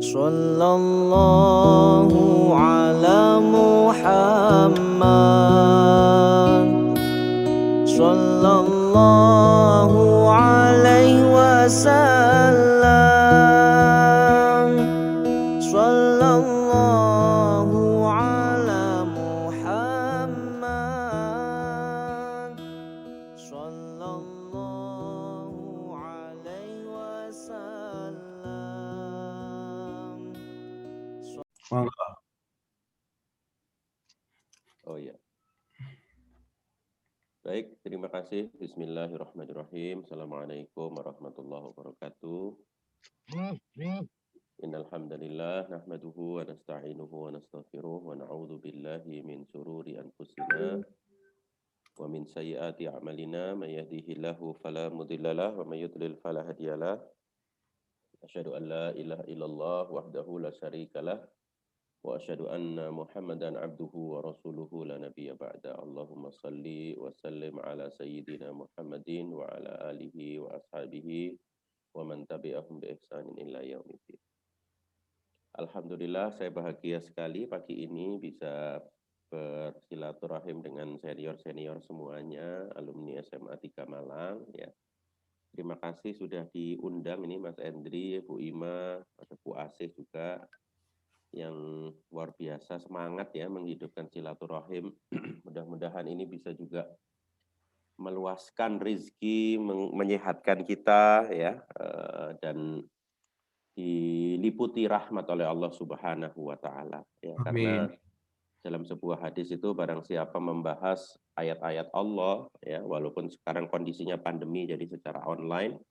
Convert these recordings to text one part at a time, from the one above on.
Sallallahu ala Muhammad, sallallahu alaihi wasallam, sallallahu ala Muhammad, sallallahu alaihi wasallam. Oh ya. Baik, terima kasih. Bismillahirrahmanirrahim. Assalamualaikum warahmatullahi wabarakatuh. Innal hamdalillah nahmaduhu wa nasta'inuhu wa nastaghfiruh wa na'udzu billahi min shururi anfusina wa min sayyiati a'malina may yahdihillahu fala mudhillalah wa may yudlil fala hadiyalah. Asyhadu an la ilaha illallah wahdahu la syarikalah wa asyhadu anna Muhammadan abduhu wa rasuluhu la nabiyya ba'da. Allahumma salli wa sallim ala sayyidina Muhammadin wa ala alihi wa ashabihi wa man tabi'ahum bi ihsanin ila yaumiddin. Alhamdulillah saya bahagia sekali pagi ini bisa bersilaturahim dengan senior-senior semuanya, alumni SMA 3 Malang ya. Terima kasih sudah diundang ini Mas Endri, Bu Ima, ada Bu Asih juga yang luar biasa semangat ya menghidupkan silaturahim. Mudah-mudahan ini bisa juga meluaskan rezeki, menyehatkan kita ya, dan diliputi rahmat oleh Allah Subhanahu wa taala ya. Karena dalam sebuah hadis itu barang siapa membahas ayat-ayat Allah ya, walaupun sekarang kondisinya pandemi jadi secara online,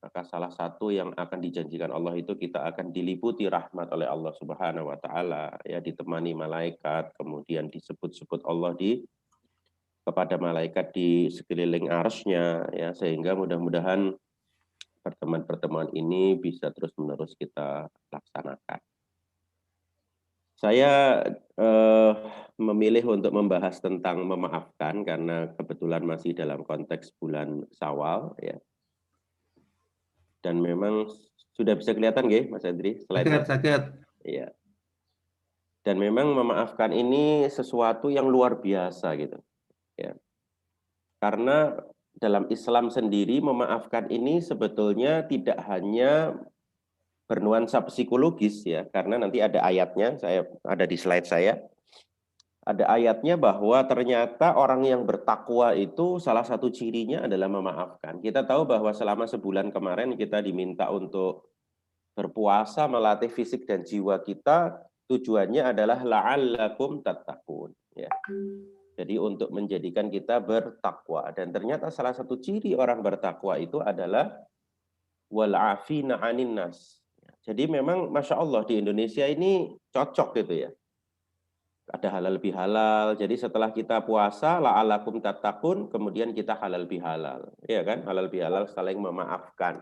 maka salah satu yang akan dijanjikan Allah itu kita akan diliputi rahmat oleh Allah Subhanahu wa taala ya, ditemani malaikat, kemudian disebut-sebut Allah kepada malaikat di sekeliling arsy-Nya ya, sehingga mudah-mudahan pertemuan-pertemuan ini bisa terus-menerus kita laksanakan. Saya memilih untuk membahas tentang memaafkan karena kebetulan masih dalam konteks bulan Syawal ya. Dan memang sudah bisa kelihatan nggih Mas Andri slide-nya? Iya. Dan memang memaafkan ini sesuatu yang luar biasa gitu. Ya. Karena dalam Islam sendiri memaafkan ini sebetulnya tidak hanya bernuansa psikologis ya, karena nanti ada ayatnya, saya ada di slide saya. Ada ayatnya bahwa ternyata orang yang bertakwa itu salah satu cirinya adalah memaafkan. Kita tahu bahwa selama sebulan kemarin kita diminta untuk berpuasa, melatih fisik dan jiwa kita, tujuannya adalah la'allakum tattaqun ya. Jadi untuk menjadikan kita bertakwa, dan ternyata salah satu ciri orang bertakwa itu adalah wal 'afina 'anin nas. Jadi memang Masya Allah di Indonesia ini cocok gitu ya. Ada halal bihalal. Jadi setelah kita puasa la'allakum tattaqun, kemudian kita halal bihalal. Iya kan? Halal bihalal saling memaafkan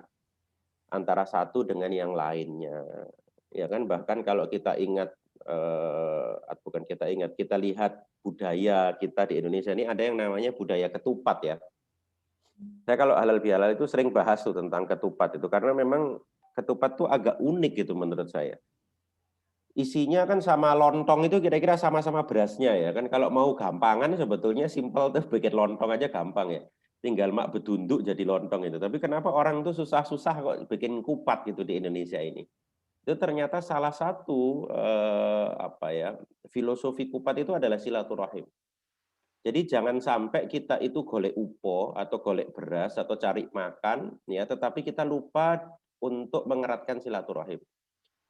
antara satu dengan yang lainnya. Ya kan? Bahkan kalau kita ingat bukan kita ingat, kita lihat budaya kita di Indonesia ini ada yang namanya budaya ketupat ya. Saya kalau halal bihalal itu sering bahas tuh tentang ketupat itu karena memang ketupat tuh agak unik gitu menurut saya. Isinya kan sama lontong itu kira-kira sama-sama berasnya ya kan. Kalau mau gampangan sebetulnya simpel tuh bikin lontong aja gampang ya. Tinggal mak bedunduk jadi lontong itu. Tapi kenapa orang tuh susah-susah kok bikin kupat gitu di Indonesia ini? Itu ternyata salah satu filosofi kupat itu adalah silaturahim. Jadi jangan sampai kita itu golek upo atau golek beras atau cari makan ya, tetapi kita lupa untuk mengeratkan silaturahim.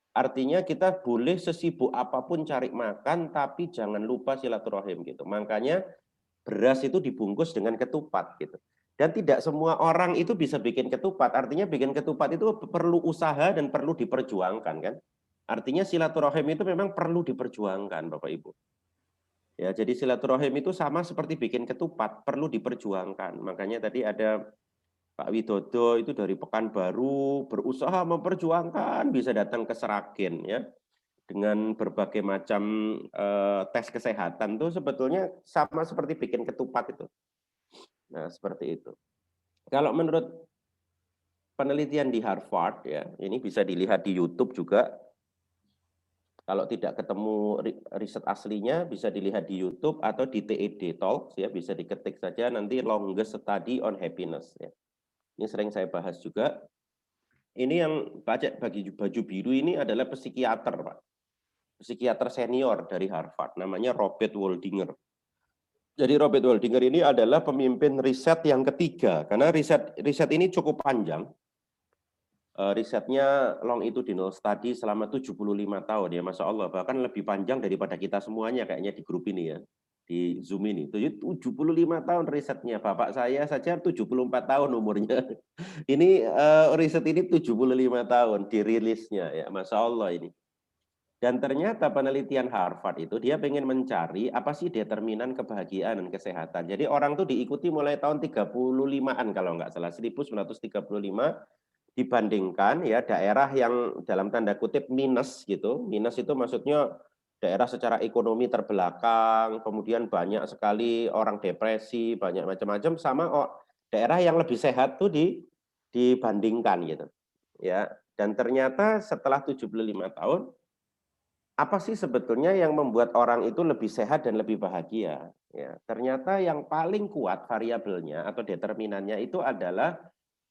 Artinya kita boleh sesibuk apapun cari makan, tapi jangan lupa silaturahim gitu. Makanya beras itu dibungkus dengan ketupat gitu. Dan tidak semua orang itu bisa bikin ketupat. Artinya bikin ketupat itu perlu usaha dan perlu diperjuangkan kan. Artinya silaturahim itu memang perlu diperjuangkan Bapak Ibu. Ya, jadi silaturahim itu sama seperti bikin ketupat, perlu diperjuangkan. Makanya tadi ada Pak Widodo itu dari Pekanbaru berusaha memperjuangkan bisa datang ke Seragen ya. Dengan berbagai macam tes kesehatan tuh sebetulnya sama seperti bikin ketupat itu. Nah, seperti itu. Kalau menurut penelitian di Harvard ya, ini bisa dilihat di YouTube juga, Kalau tidak ketemu riset aslinya bisa dilihat di YouTube atau di TED Talks ya, bisa diketik saja nanti longest study on happiness ya. Ini sering saya bahas juga. Ini yang pakai baju biru ini adalah psikiater, Pak. Psikiater senior dari Harvard, namanya Robert Waldinger. Jadi Robert Waldinger ini adalah pemimpin riset yang ketiga, karena riset ini cukup panjang. Risetnya longitudinal study selama 75 tahun ya, Masya Allah, bahkan lebih panjang daripada kita semuanya kayaknya di grup ini ya, di Zoom ini. 75 tahun risetnya, bapak saya saja 74 tahun umurnya. Ini riset ini 75 tahun dirilisnya ya, Masya Allah ini. Dan ternyata penelitian Harvard itu dia pengen mencari apa sih determinan kebahagiaan dan kesehatan. Jadi orang tuh diikuti mulai tahun 35-an kalau nggak salah, 1935, dibandingkan ya daerah yang dalam tanda kutip minus gitu. Minus itu maksudnya daerah secara ekonomi terbelakang, kemudian banyak sekali orang depresi, banyak macam-macam, sama daerah yang lebih sehat tuh dibandingkan gitu. Ya, dan ternyata setelah 75 tahun apa sih sebetulnya yang membuat orang itu lebih sehat dan lebih bahagia? Ya, ternyata yang paling kuat variabelnya atau determinannya itu adalah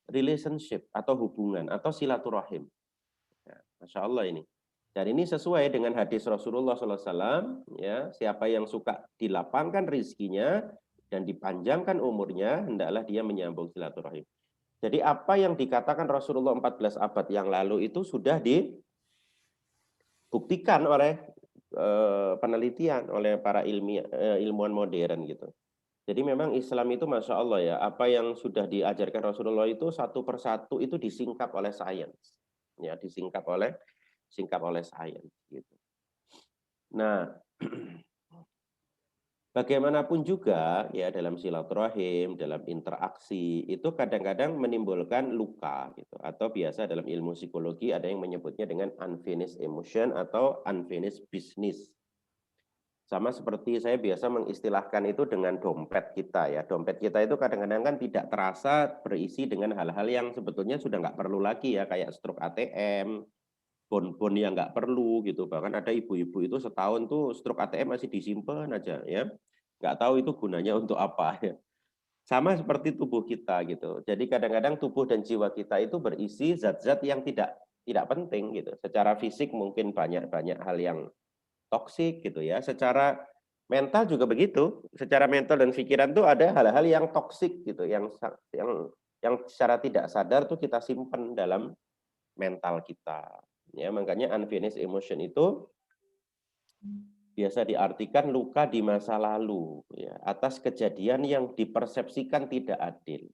relationship atau hubungan atau silaturahim. Ya, Masya Allah ini. Dan ini sesuai dengan hadis Rasulullah SAW, ya, siapa yang suka dilapangkan rizkinya dan dipanjangkan umurnya, hendaklah dia menyambung silaturahim. Jadi apa yang dikatakan Rasulullah 14 abad yang lalu itu sudah dibuktikan oleh penelitian, oleh para ilmuwan modern gitu. Jadi memang Islam itu Masya Allah ya, apa yang sudah diajarkan Rasulullah itu satu persatu itu disingkap oleh sains. Ya, disingkap oleh sains gitu. Nah, bagaimanapun juga ya dalam silaturahim, dalam interaksi itu kadang-kadang menimbulkan luka gitu, atau biasa dalam ilmu psikologi ada yang menyebutnya dengan unfinished emotion atau unfinished business. Sama seperti saya biasa mengistilahkan itu dengan dompet kita ya. Dompet kita itu kadang-kadang kan tidak terasa berisi dengan hal-hal yang sebetulnya sudah nggak perlu lagi ya, kayak struk ATM, bon-bon yang nggak perlu gitu. Bahkan ada ibu-ibu itu setahun tuh struk ATM masih disimpan aja ya. Nggak tahu itu gunanya untuk apa ya. Sama seperti tubuh kita gitu. Jadi kadang-kadang tubuh dan jiwa kita itu berisi zat-zat yang tidak penting gitu. Secara fisik mungkin banyak hal yang toksik gitu ya. Secara mental juga begitu. Secara mental dan pikiran tuh ada hal-hal yang toksik gitu, yang secara tidak sadar tuh kita simpan dalam mental kita. Ya, makanya unfinished emotion itu biasa diartikan luka di masa lalu ya, atas kejadian yang dipersepsikan tidak adil.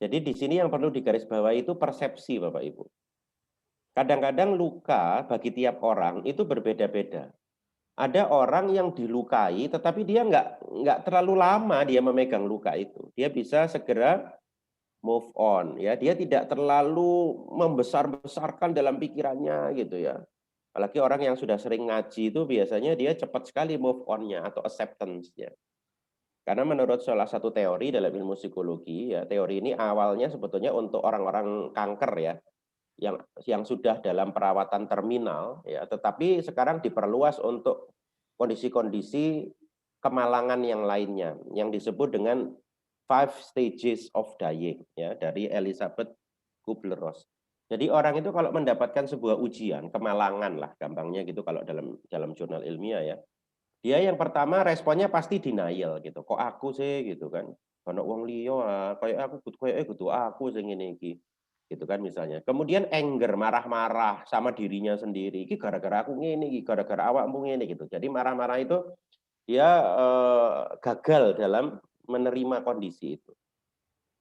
Jadi di sini yang perlu digarisbawahi itu persepsi, Bapak Ibu. Kadang-kadang luka bagi tiap orang itu berbeda-beda. Ada orang yang dilukai, tetapi dia nggak terlalu lama dia memegang luka itu. Dia bisa segera move on, ya. Dia tidak terlalu membesar-besarkan dalam pikirannya gitu ya. Apalagi orang yang sudah sering ngaji itu biasanya dia cepat sekali move on-nya atau acceptance-nya. Karena menurut salah satu teori dalam ilmu psikologi, ya teori ini awalnya sebetulnya untuk orang-orang kanker ya, yang sudah dalam perawatan terminal ya, tetapi sekarang diperluas untuk kondisi-kondisi kemalangan yang lainnya yang disebut dengan 5 stages of dying ya, dari Elizabeth Kubler-Ross. Jadi orang itu kalau mendapatkan sebuah ujian, kemalangan lah gampangnya gitu kalau dalam jurnal ilmiah ya. Dia yang pertama responnya pasti denial gitu. Kok aku sih gitu kan. Ono wong liya kayak aku kudu aku sing ngene iki. Gitu kan misalnya. Kemudian anger, marah-marah sama dirinya sendiri. Iki gara-gara aku ngene iki, gara-gara awakmu ngene gitu. Jadi marah-marah itu dia gagal dalam menerima kondisi itu.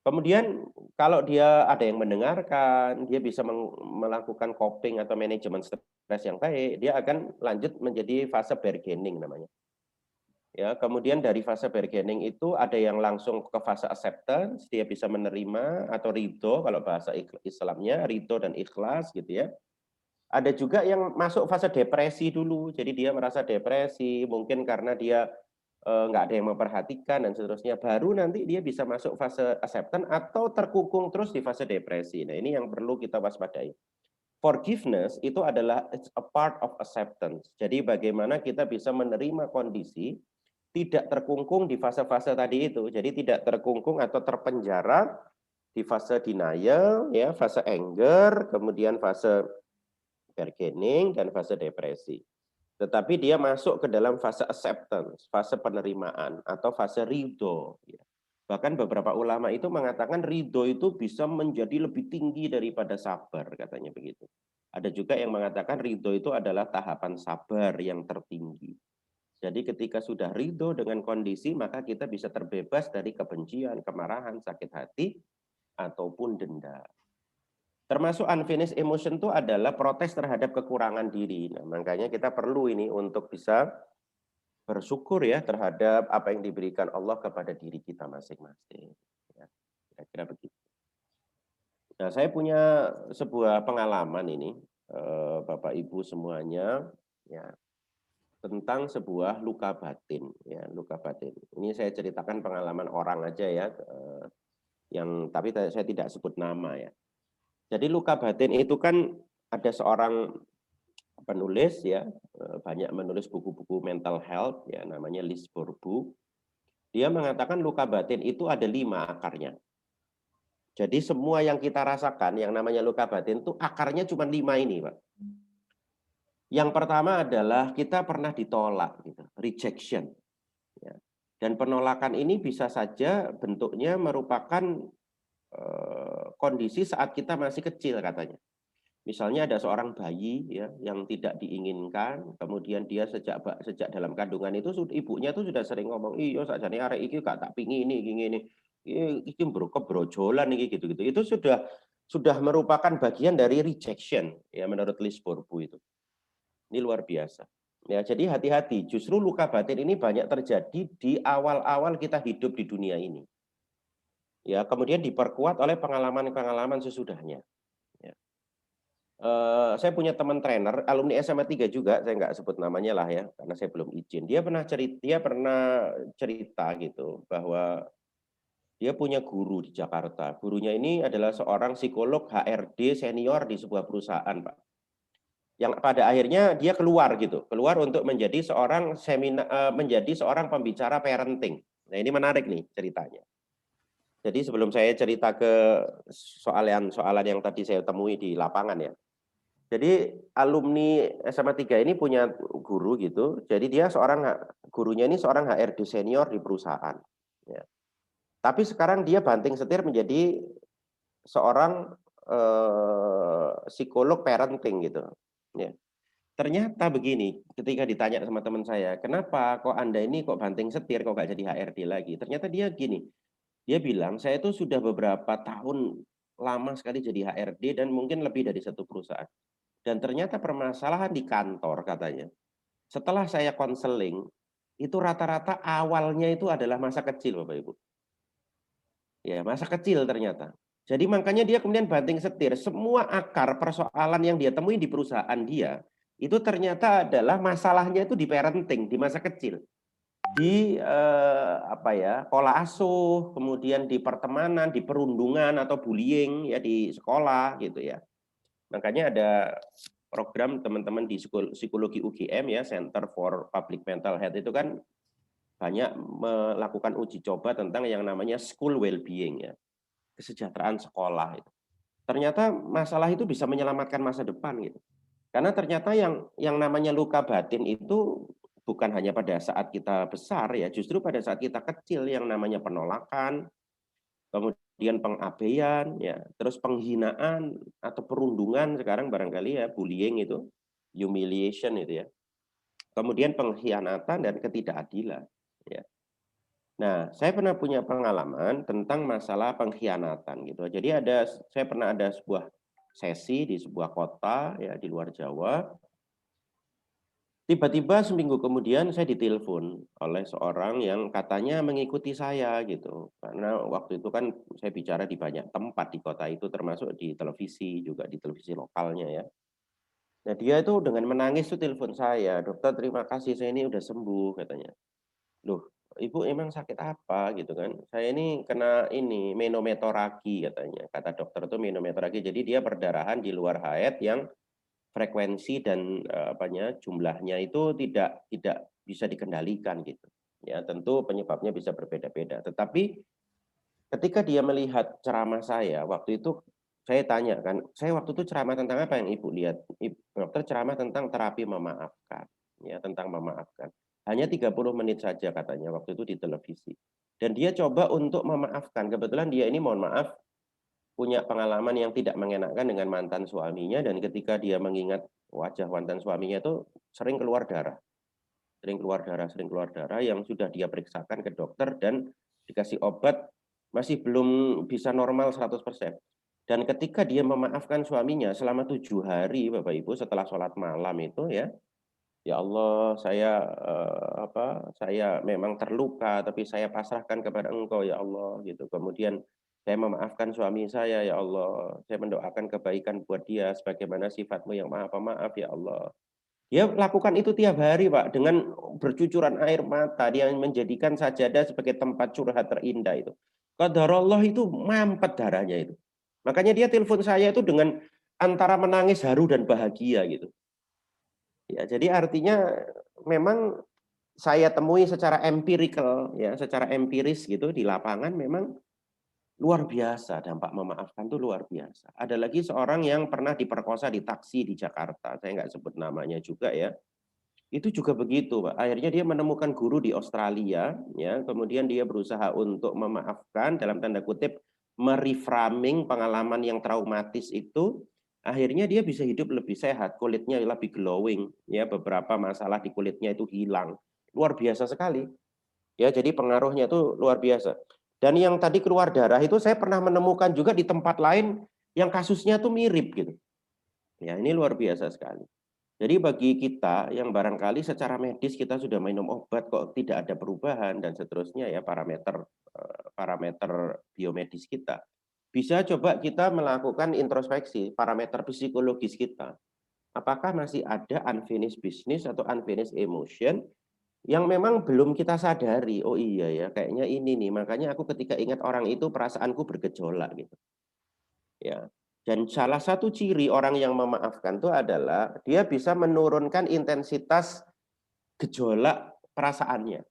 Kemudian kalau dia ada yang mendengarkan, dia bisa melakukan coping atau manajemen stres yang baik, dia akan lanjut menjadi fase bargaining namanya. Ya, kemudian dari fase bargaining itu ada yang langsung ke fase acceptance, dia bisa menerima atau ridho kalau bahasa Islamnya, ridho dan ikhlas gitu ya. Ada juga yang masuk fase depresi dulu, jadi dia merasa depresi, mungkin karena dia nggak ada yang memperhatikan dan seterusnya. Baru nanti dia bisa masuk fase acceptance atau terkungkung terus di fase depresi. Nah ini yang perlu kita waspadai. Forgiveness itu adalah it's a part of acceptance. Jadi bagaimana kita bisa menerima kondisi tidak terkungkung di fase-fase tadi itu. Jadi tidak terkungkung atau terpenjara di fase denial, ya, fase anger, kemudian fase bargaining dan fase depresi. Tetapi dia masuk ke dalam fase acceptance, fase penerimaan atau fase ridho. Ya. Bahkan beberapa ulama itu mengatakan ridho itu bisa menjadi lebih tinggi daripada sabar, katanya begitu. Ada juga yang mengatakan ridho itu adalah tahapan sabar yang tertinggi. Jadi ketika sudah ridho dengan kondisi, maka kita bisa terbebas dari kebencian, kemarahan, sakit hati, ataupun dendam. Termasuk unfinished emotion itu adalah protes terhadap kekurangan diri. Nah, makanya kita perlu ini untuk bisa bersyukur ya terhadap apa yang diberikan Allah kepada diri kita masing-masing. Ya, kira-kira begitu. Nah, saya punya sebuah pengalaman ini, Bapak Ibu semuanya, ya, tentang sebuah luka batin, ya, luka batin. Ini saya ceritakan pengalaman orang aja ya, tapi saya tidak sebut nama ya. Jadi luka batin itu kan ada seorang penulis ya, banyak menulis buku-buku mental health ya, namanya Liz Bourbeau. Dia mengatakan luka batin itu ada 5 akarnya. Jadi semua yang kita rasakan yang namanya luka batin itu akarnya cuma 5 ini, Pak. Yang pertama adalah kita pernah ditolak gitu, rejection. Ya. Dan penolakan ini bisa saja bentuknya merupakan kondisi saat kita masih kecil katanya. Misalnya ada seorang bayi ya yang tidak diinginkan, kemudian dia sejak dalam kandungan itu ibunya tuh sudah sering ngomong, "Iya sakjane arek iki gak tak pingini iki ngene. Iki kebrojolan iki," gitu-gitu. Itu sudah merupakan bagian dari rejection ya menurut Liz Bourbeau itu. Ini luar biasa. Ya, jadi hati-hati, justru luka batin ini banyak terjadi di awal-awal kita hidup di dunia ini. Ya, kemudian diperkuat oleh pengalaman-pengalaman sesudahnya. Ya. Saya punya teman trainer, alumni SMA 3 juga, saya nggak sebut namanya lah ya, karena saya belum izin. Dia pernah cerita gitu, bahwa dia punya guru di Jakarta. Gurunya ini adalah seorang psikolog HRD senior di sebuah perusahaan, Pak. Yang pada akhirnya dia keluar gitu, keluar untuk menjadi seorang pembicara parenting. Nah ini menarik nih ceritanya. Jadi sebelum saya cerita ke soalan yang tadi saya temui di lapangan ya. Jadi alumni SMA 3 ini punya guru gitu. Jadi gurunya ini seorang HRD senior di perusahaan. Ya. Tapi sekarang dia banting setir menjadi seorang psikolog parenting gitu. Ya. Ternyata begini, ketika ditanya sama teman saya, kenapa kok Anda ini kok banting setir, kok gak jadi HRD lagi? Ternyata dia gini, dia bilang, saya itu sudah beberapa tahun lama sekali jadi HRD dan mungkin lebih dari satu perusahaan. Dan ternyata permasalahan di kantor katanya, setelah saya konseling, itu rata-rata awalnya itu adalah masa kecil Bapak Ibu. Ya, masa kecil ternyata. Jadi makanya dia kemudian banting setir, semua akar persoalan yang dia temui di perusahaan dia, itu ternyata adalah masalahnya itu di parenting, di masa kecil. Di pola asuh, kemudian di pertemanan, di perundungan atau bullying ya di sekolah gitu ya. Makanya ada program teman-teman di psikologi UGM ya, Center for Public Mental Health itu kan banyak melakukan uji coba tentang yang namanya school well-being ya, kesejahteraan sekolah itu. Ternyata masalah itu bisa menyelamatkan masa depan gitu. Karena ternyata yang namanya luka batin itu bukan hanya pada saat kita besar ya, justru pada saat kita kecil yang namanya penolakan, kemudian pengabaian, ya, terus penghinaan atau perundungan sekarang barangkali ya, bullying itu, humiliation itu ya. Kemudian pengkhianatan dan ketidakadilan. Ya. Nah, saya pernah punya pengalaman tentang masalah pengkhianatan gitu. Jadi saya pernah ada sebuah sesi di sebuah kota ya di luar Jawa. Tiba-tiba seminggu kemudian saya ditelepon oleh seorang yang katanya mengikuti saya gitu. Karena waktu itu kan saya bicara di banyak tempat di kota itu termasuk di televisi juga di televisi lokalnya ya. Nah dia itu dengan menangis tuh telepon saya, dokter terima kasih saya ini udah sembuh katanya. Loh "Ibu emang sakit apa?" Gitu kan. "Saya ini kena ini, menometoragi," katanya. Kata dokter itu menometoragi. Jadi dia perdarahan di luar haid yang frekuensi dan, jumlahnya itu tidak bisa dikendalikan gitu. Ya tentu penyebabnya bisa berbeda-beda. Tetapi ketika dia melihat ceramah saya, waktu itu saya tanya kan, "Saya waktu itu ceramah tentang apa yang Ibu lihat?" Dokter ceramah tentang terapi memaafkan, ya tentang memaafkan. Hanya 30 menit saja katanya waktu itu di televisi. Dan dia coba untuk memaafkan. Kebetulan dia ini mohon maaf punya pengalaman yang tidak mengenakan dengan mantan suaminya dan ketika dia mengingat wajah mantan suaminya itu sering keluar darah. Sering keluar darah yang sudah dia periksakan ke dokter dan dikasih obat, masih belum bisa normal 100%. Dan ketika dia memaafkan suaminya selama 7 hari Bapak Ibu setelah sholat malam itu ya, "Ya Allah saya memang terluka tapi saya pasrahkan kepada Engkau ya Allah," gitu. Kemudian, "Saya memaafkan suami saya ya Allah, saya mendoakan kebaikan buat dia sebagaimana sifat-Mu yang Maha Pemaaf ya Allah." Dia lakukan itu tiap hari, Pak, dengan bercucuran air mata, dia menjadikan sajadah sebagai tempat curhat terindah itu. Qadarullah itu mampet darahnya itu. Makanya dia telepon saya itu dengan antara menangis haru dan bahagia gitu. Ya, jadi artinya memang saya temui secara empirical ya, secara empiris gitu di lapangan memang luar biasa dampak memaafkan tuh luar biasa. Ada lagi seorang yang pernah diperkosa di taksi di Jakarta, saya nggak sebut namanya juga ya. Itu juga begitu, Pak. Akhirnya dia menemukan guru di Australia, ya, kemudian dia berusaha untuk memaafkan dalam tanda kutip, me-reframing pengalaman yang traumatis itu, akhirnya dia bisa hidup lebih sehat, kulitnya lebih glowing, ya, beberapa masalah di kulitnya itu hilang. Luar biasa sekali. Ya, jadi pengaruhnya itu luar biasa. Dan yang tadi keluar darah itu saya pernah menemukan juga di tempat lain yang kasusnya tuh mirip gitu. Ya, ini luar biasa sekali. Jadi bagi kita yang barangkali secara medis kita sudah minum obat kok tidak ada perubahan dan seterusnya ya parameter biomedis kita. Bisa coba kita melakukan introspeksi parameter psikologis kita. Apakah masih ada unfinished business atau unfinished emotion yang memang belum kita sadari. Oh iya ya, kayaknya ini nih. Makanya aku ketika ingat orang itu perasaanku bergejolak gitu. Ya. Dan salah satu ciri orang yang memaafkan itu adalah dia bisa menurunkan intensitas gejolak perasaannya.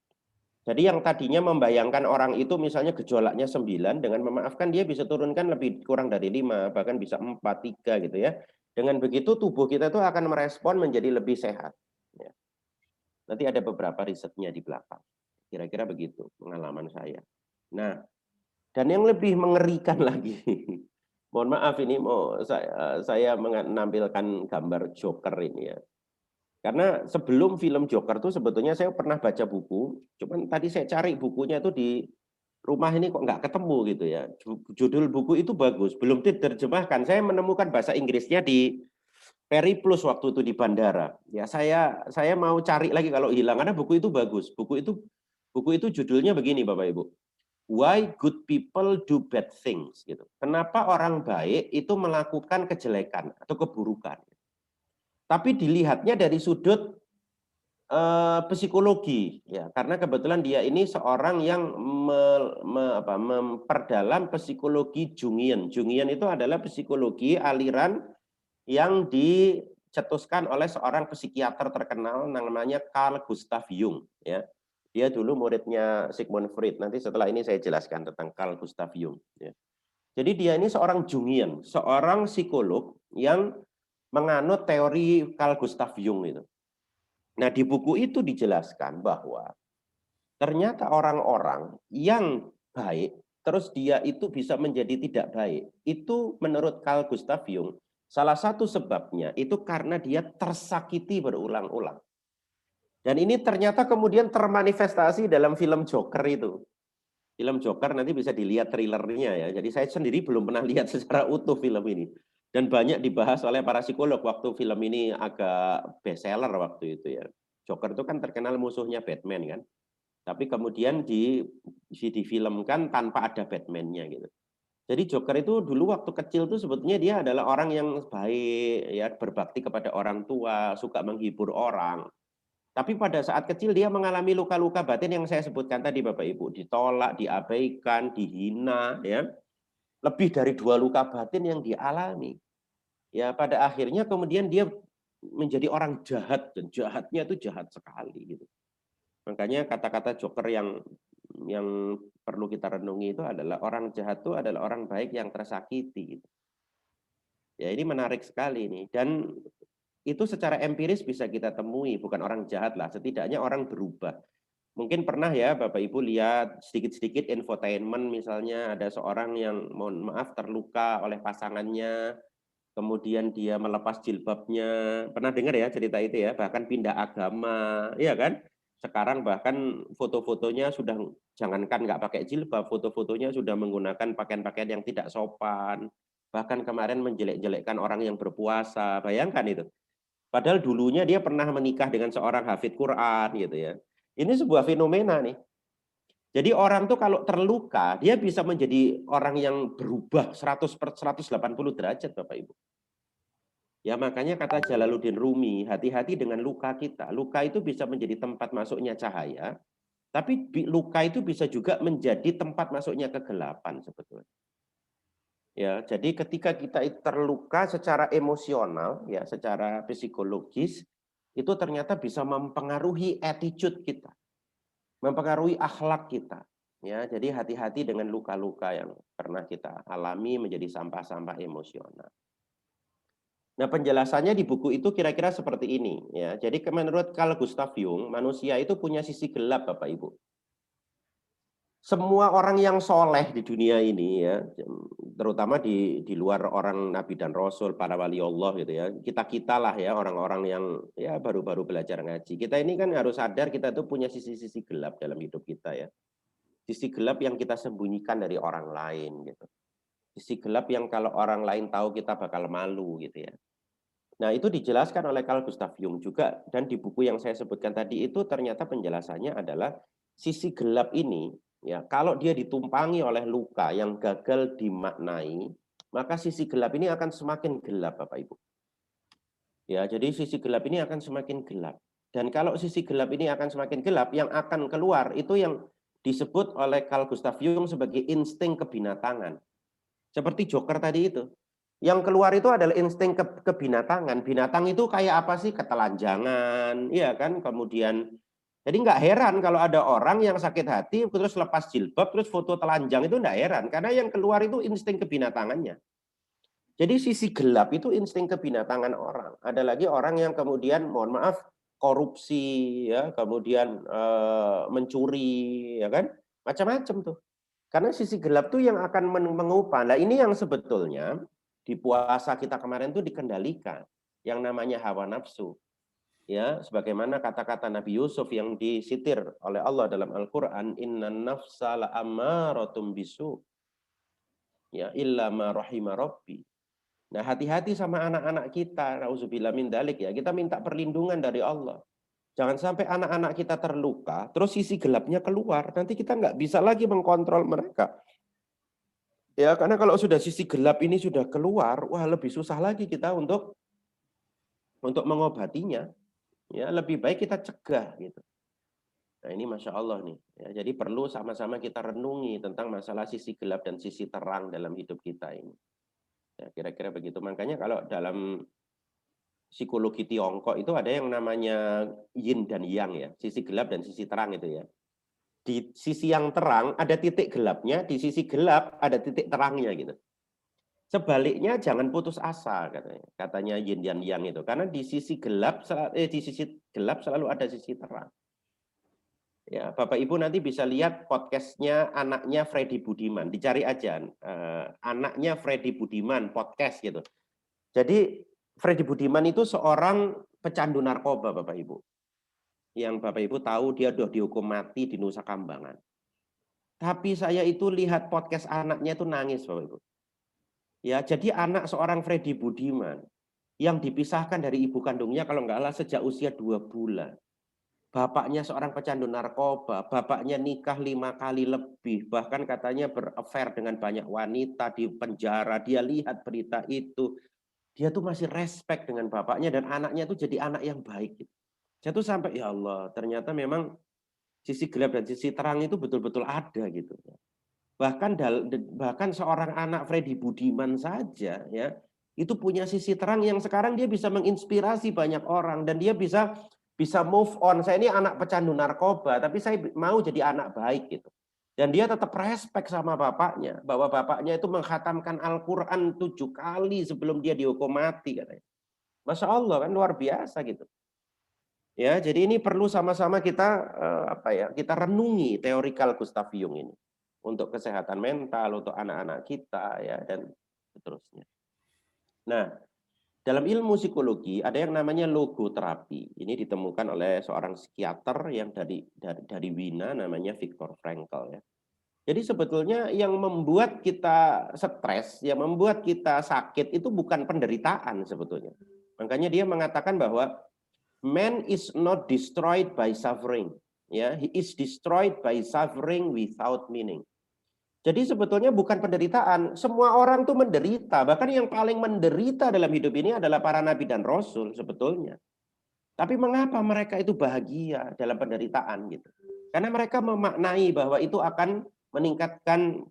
Jadi yang tadinya membayangkan orang itu misalnya gejolaknya 9 dengan memaafkan dia bisa turunkan lebih kurang dari 5 bahkan bisa 4 3 gitu ya. Dengan begitu tubuh kita itu akan merespon menjadi lebih sehat. Ya. Nanti ada beberapa risetnya di belakang. Kira-kira begitu pengalaman saya. Nah, dan yang lebih mengerikan lagi, mohon maaf ini saya menampilkan gambar Joker ini ya. Karena sebelum film Joker tuh sebetulnya saya pernah baca buku, cuman tadi saya cari bukunya itu di rumah ini kok nggak ketemu gitu ya. Judul buku itu bagus, belum diterjemahkan. Saya menemukan bahasa Inggrisnya di Periplus waktu itu di bandara. Ya saya mau cari lagi kalau hilang karena buku itu bagus. Buku itu judulnya begini Bapak Ibu. Why good people do bad things gitu. Kenapa orang baik itu melakukan kejelekan atau keburukan. Tapi dilihatnya dari sudut psikologi ya karena kebetulan dia ini seorang yang memperdalam psikologi Jungian. Jungian itu adalah psikologi aliran yang dicetuskan oleh seorang psikiater terkenal namanya Carl Gustav Jung ya. Dia dulu muridnya Sigmund Freud. Nanti setelah ini saya jelaskan tentang Carl Gustav Jung ya. Jadi dia ini seorang Jungian, seorang psikolog yang menganut teori Carl Gustav Jung itu. Nah, di buku itu dijelaskan bahwa ternyata orang-orang yang baik, terus dia itu bisa menjadi tidak baik. Itu menurut Carl Gustav Jung, salah satu sebabnya itu karena dia tersakiti berulang-ulang. Dan ini ternyata kemudian termanifestasi dalam film Joker itu. Film Joker nanti bisa dilihat trailernya ya. Jadi saya sendiri belum pernah lihat secara utuh film ini. Dan banyak dibahas oleh para psikolog waktu film ini agak bestseller waktu itu ya. Joker itu kan terkenal musuhnya Batman kan. Tapi kemudian difilmkan tanpa ada Batman-nya gitu. Jadi Joker itu dulu waktu kecil tuh sebetulnya dia adalah orang yang baik ya, berbakti kepada orang tua, suka menghibur orang. Tapi pada saat kecil dia mengalami luka-luka batin yang saya sebutkan tadi Bapak Ibu, ditolak, diabaikan, dihina, ya. Lebih dari 2 luka batin yang dialami. Ya, pada akhirnya kemudian dia menjadi orang jahat dan jahatnya itu jahat sekali gitu. Makanya kata-kata Joker yang perlu kita renungi itu adalah orang jahat itu adalah orang baik yang tersakiti gitu. Ya, ini menarik sekali nih dan itu secara empiris bisa kita temui, bukan orang jahat lah, setidaknya orang berubah. Mungkin pernah ya Bapak Ibu lihat sedikit-sedikit infotainment misalnya ada seorang yang mohon maaf terluka oleh pasangannya, kemudian dia melepas jilbabnya. Pernah dengar ya cerita itu ya, bahkan pindah agama, iya kan? Sekarang bahkan foto-fotonya sudah jangankan nggak pakai jilbab, foto-fotonya sudah menggunakan pakaian-pakaian yang tidak sopan. Bahkan kemarin menjelek-jelekkan orang yang berpuasa, bayangkan itu. Padahal dulunya dia pernah menikah dengan seorang hafid Quran gitu ya. Ini sebuah fenomena nih. Jadi orang tuh kalau terluka, dia bisa menjadi orang yang berubah 180 derajat Bapak Ibu. Ya makanya kata Jalaluddin Rumi, hati-hati dengan luka kita. Luka itu bisa menjadi tempat masuknya cahaya, tapi luka itu bisa juga menjadi tempat masuknya kegelapan sebetulnya. Ya, jadi ketika kita terluka secara emosional, ya, secara psikologis, itu ternyata bisa mempengaruhi attitude kita, mempengaruhi akhlak kita. Ya, jadi hati-hati dengan luka-luka yang pernah kita alami menjadi sampah-sampah emosional. Nah, penjelasannya di buku itu kira-kira seperti ini, ya. Jadi menurut Carl Gustav Jung, manusia itu punya sisi gelap, Bapak Ibu. Semua orang yang soleh di dunia ini ya, terutama di luar orang nabi dan rasul, para wali Allah gitu ya. Kita lah ya orang-orang yang ya baru-baru belajar ngaji. Kita ini kan harus sadar kita tuh punya sisi-sisi gelap dalam hidup kita ya. Sisi gelap yang kita sembunyikan dari orang lain gitu. Sisi gelap yang kalau orang lain tahu kita bakal malu gitu ya. Nah, itu dijelaskan oleh Carl Gustav Jung juga dan di buku yang saya sebutkan tadi itu ternyata penjelasannya adalah sisi gelap ini ya, kalau dia ditumpangi oleh luka yang gagal dimaknai, maka sisi gelap ini akan semakin gelap Bapak Ibu. Ya, jadi sisi gelap ini akan semakin gelap. Dan kalau sisi gelap ini akan semakin gelap, yang akan keluar itu yang disebut oleh Carl Gustav Jung sebagai insting kebinatangan. Seperti Joker tadi itu. Yang keluar itu adalah insting kebinatangan. Binatang itu kayak apa sih? Ketelanjangan, iya kan? Kemudian, jadi nggak heran kalau ada orang yang sakit hati terus lepas jilbab terus foto telanjang itu nggak heran karena yang keluar itu insting kebinatangannya. Jadi sisi gelap itu insting kebinatangan orang. Ada lagi orang yang kemudian, mohon maaf, korupsi, ya, kemudian mencuri, ya kan? Macam-macam tuh. Karena sisi gelap tuh yang akan mengubah. Nah ini yang sebetulnya di puasa kita kemarin tuh dikendalikan. Yang namanya hawa nafsu. Ya, sebagaimana kata-kata Nabi Yusuf yang disitir oleh Allah dalam Al-Qur'an, innan nafsa la'amaratum bisu. Ya, illa ma rahima rabbi. Nah, hati-hati sama anak-anak kita, nauzubillah min dalik ya. Kita minta perlindungan dari Allah. Jangan sampai anak-anak kita terluka, terus sisi gelapnya keluar. Nanti kita nggak bisa lagi mengkontrol mereka. Ya, karena kalau sudah sisi gelap ini sudah keluar, wah lebih susah lagi kita untuk mengobatinya. Ya, lebih baik kita cegah gitu. Nah, ini Masya Allah nih. Ya, jadi perlu sama-sama kita renungi tentang masalah sisi gelap dan sisi terang dalam hidup kita ini. Ya, kira-kira begitu. Makanya kalau dalam psikologi Tiongkok itu ada yang namanya yin dan yang ya, sisi gelap dan sisi terang itu ya. Di sisi yang terang ada titik gelapnya, di sisi gelap ada titik terangnya gitu. Sebaliknya jangan putus asa katanya. Katanya yin dan yang itu. Karena di sisi gelap selalu ada sisi terang. Ya, Bapak Ibu nanti bisa lihat podcastnya anaknya Freddy Budiman. Dicari aja anaknya Freddy Budiman podcast gitu. Jadi Freddy Budiman itu seorang pecandu narkoba Bapak Ibu. Yang Bapak Ibu tahu dia sudah dihukum mati di Nusa Kambangan. Tapi saya itu lihat podcast anaknya itu nangis Bapak Ibu. Ya, jadi anak seorang Freddy Budiman yang dipisahkan dari ibu kandungnya kalau nggak salah sejak usia 2 bulan. Bapaknya seorang pecandu narkoba, bapaknya nikah 5 kali lebih, bahkan katanya beraffair dengan banyak wanita di penjara. Dia lihat berita itu, dia tuh masih respect dengan bapaknya dan anaknya tuh jadi anak yang baik. Saya tuh sampai ya Allah, ternyata memang sisi gelap dan sisi terang itu betul-betul ada gitu. Bahkan seorang anak Freddy Budiman saja ya, itu punya sisi terang yang sekarang dia bisa menginspirasi banyak orang dan dia bisa bisa move on. Saya ini anak pecandu narkoba, tapi saya mau jadi anak baik gitu. Dan dia tetap respect sama bapaknya, bahwa bapaknya itu menghatamkan Al-Quran 7 kali sebelum dia dihukum mati katanya. Masya Allah kan luar biasa gitu. Ya, jadi ini perlu sama-sama kita kita renungi teori Carl Gustav Jung ini untuk kesehatan mental, untuk anak-anak kita ya dan seterusnya. Nah, dalam ilmu psikologi ada yang namanya logoterapi. Ini ditemukan oleh seorang psikiater yang dari Wina namanya Viktor Frankl ya. Jadi sebetulnya yang membuat kita stres, yang membuat kita sakit itu bukan penderitaan sebetulnya. Makanya dia mengatakan bahwa man is not destroyed by suffering. Ya, he is destroyed by suffering without meaning. Jadi sebetulnya bukan penderitaan, semua orang tuh menderita. Bahkan yang paling menderita dalam hidup ini adalah para nabi dan rasul sebetulnya. Tapi mengapa mereka itu bahagia dalam penderitaan gitu? Karena mereka memaknai bahwa itu akan meningkatkan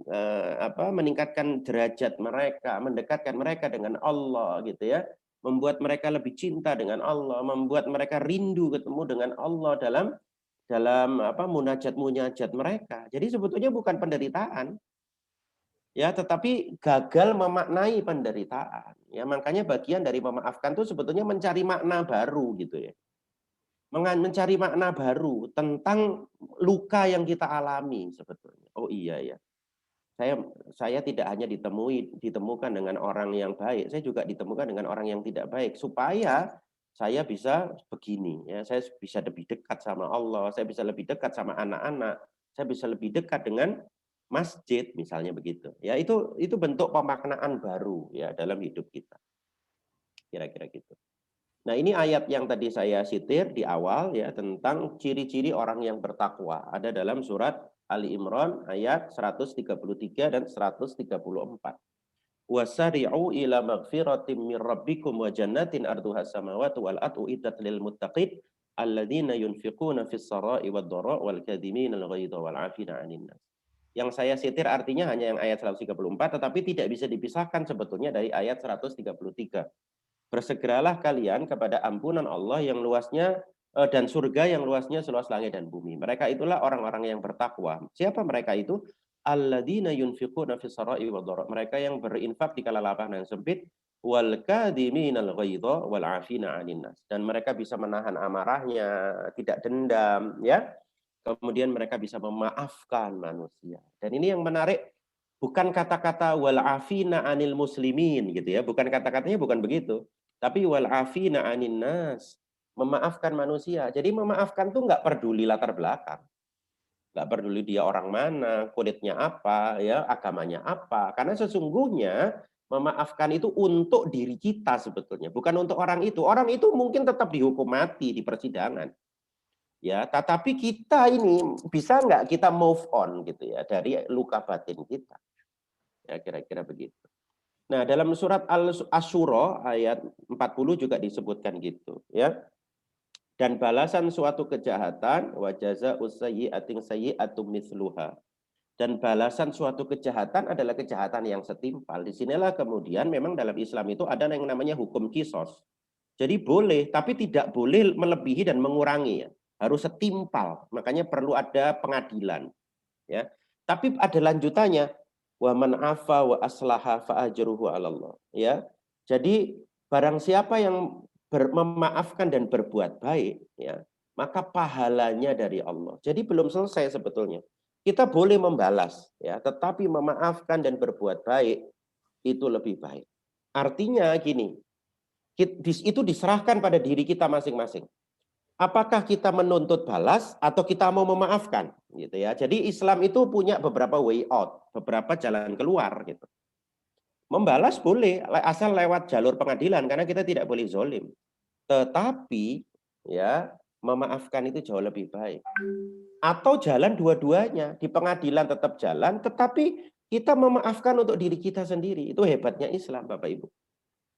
derajat mereka, mendekatkan mereka dengan Allah gitu ya, membuat mereka lebih cinta dengan Allah, membuat mereka rindu ketemu dengan Allah dalam munajat-munajat mereka. Jadi sebetulnya bukan penderitaan ya, tetapi gagal memaknai penderitaan. Ya, makanya bagian dari memaafkan itu sebetulnya mencari makna baru gitu ya. Mencari makna baru tentang luka yang kita alami sebetulnya. Oh iya ya. Saya tidak hanya ditemukan dengan orang yang baik, saya juga ditemukan dengan orang yang tidak baik supaya saya bisa begini ya, saya bisa lebih dekat sama Allah, saya bisa lebih dekat sama anak-anak, saya bisa lebih dekat dengan masjid misalnya begitu. Ya itu bentuk pemaknaan baru ya dalam hidup kita. Kira-kira gitu. Nah, ini ayat yang tadi saya sitir di awal ya tentang ciri-ciri orang yang bertakwa. Ada dalam surat Ali Imran ayat 133 dan 134. Wasari'u ila magfiratin min rabbikum wa jannatin arduhas samawati wal ardu iddat lil muttaqin alladzina yunfiquna fis sarai wad dara wal kadhimina al ghaidha wal 'afina 'anil nas. Yang saya sitir artinya hanya yang ayat 134 tetapi tidak bisa dipisahkan sebetulnya dari ayat 133. Bersegeralah kalian kepada ampunan Allah yang luasnya dan surga yang luasnya seluas langit dan bumi. Mereka itulah orang-orang yang bertakwa. Siapa mereka itu? Alladzina yunfiquna fis sarai wad dara. Mereka yang berinfak di kala lapang dan sempit, wal kadhiminal ghaidha wal 'afina 'anil nas. Dan mereka bisa menahan amarahnya, tidak dendam, ya. Kemudian mereka bisa memaafkan manusia. Dan ini yang menarik, bukan kata-kata wal 'afina 'anil muslimin gitu ya. Bukan kata-katanya bukan begitu. Tapi wal afina anin nas, memaafkan manusia. Jadi memaafkan tuh nggak peduli latar belakang, nggak peduli dia orang mana, kulitnya apa, ya agamanya apa. Karena sesungguhnya memaafkan itu untuk diri kita sebetulnya, bukan untuk orang itu. Orang itu mungkin tetap dihukum mati di persidangan, ya. Tetapi kita ini bisa nggak kita move on gitu ya dari luka batin kita, ya kira-kira begitu. Nah, dalam surat Al-Asyura ayat 40 juga disebutkan gitu, ya. Dan balasan suatu kejahatan wa jazaa'us sayyi'atin sayyi'atun mithluha. Dan balasan suatu kejahatan adalah kejahatan yang setimpal. Di sinilah kemudian memang dalam Islam itu ada yang namanya hukum kisos. Jadi boleh, tapi tidak boleh melebihi dan mengurangi ya. Harus setimpal. Makanya perlu ada pengadilan, ya. Tapi ada lanjutannya, wa man afa wa aslaha fa ajruhu 'ala Allah, ya. Jadi barang siapa yang memaafkan dan berbuat baik ya, maka pahalanya dari Allah. Jadi belum selesai sebetulnya. Kita boleh membalas ya, tetapi memaafkan dan berbuat baik itu lebih baik. Artinya gini, itu diserahkan pada diri kita masing-masing. Apakah kita menuntut balas atau kita mau memaafkan gitu ya. Jadi Islam itu punya beberapa way out, beberapa jalan keluar gitu. Membalas boleh asal lewat jalur pengadilan karena kita tidak boleh zolim. Tetapi ya memaafkan itu jauh lebih baik. Atau jalan dua-duanya, di pengadilan tetap jalan tetapi kita memaafkan untuk diri kita sendiri. Itu hebatnya Islam Bapak Ibu.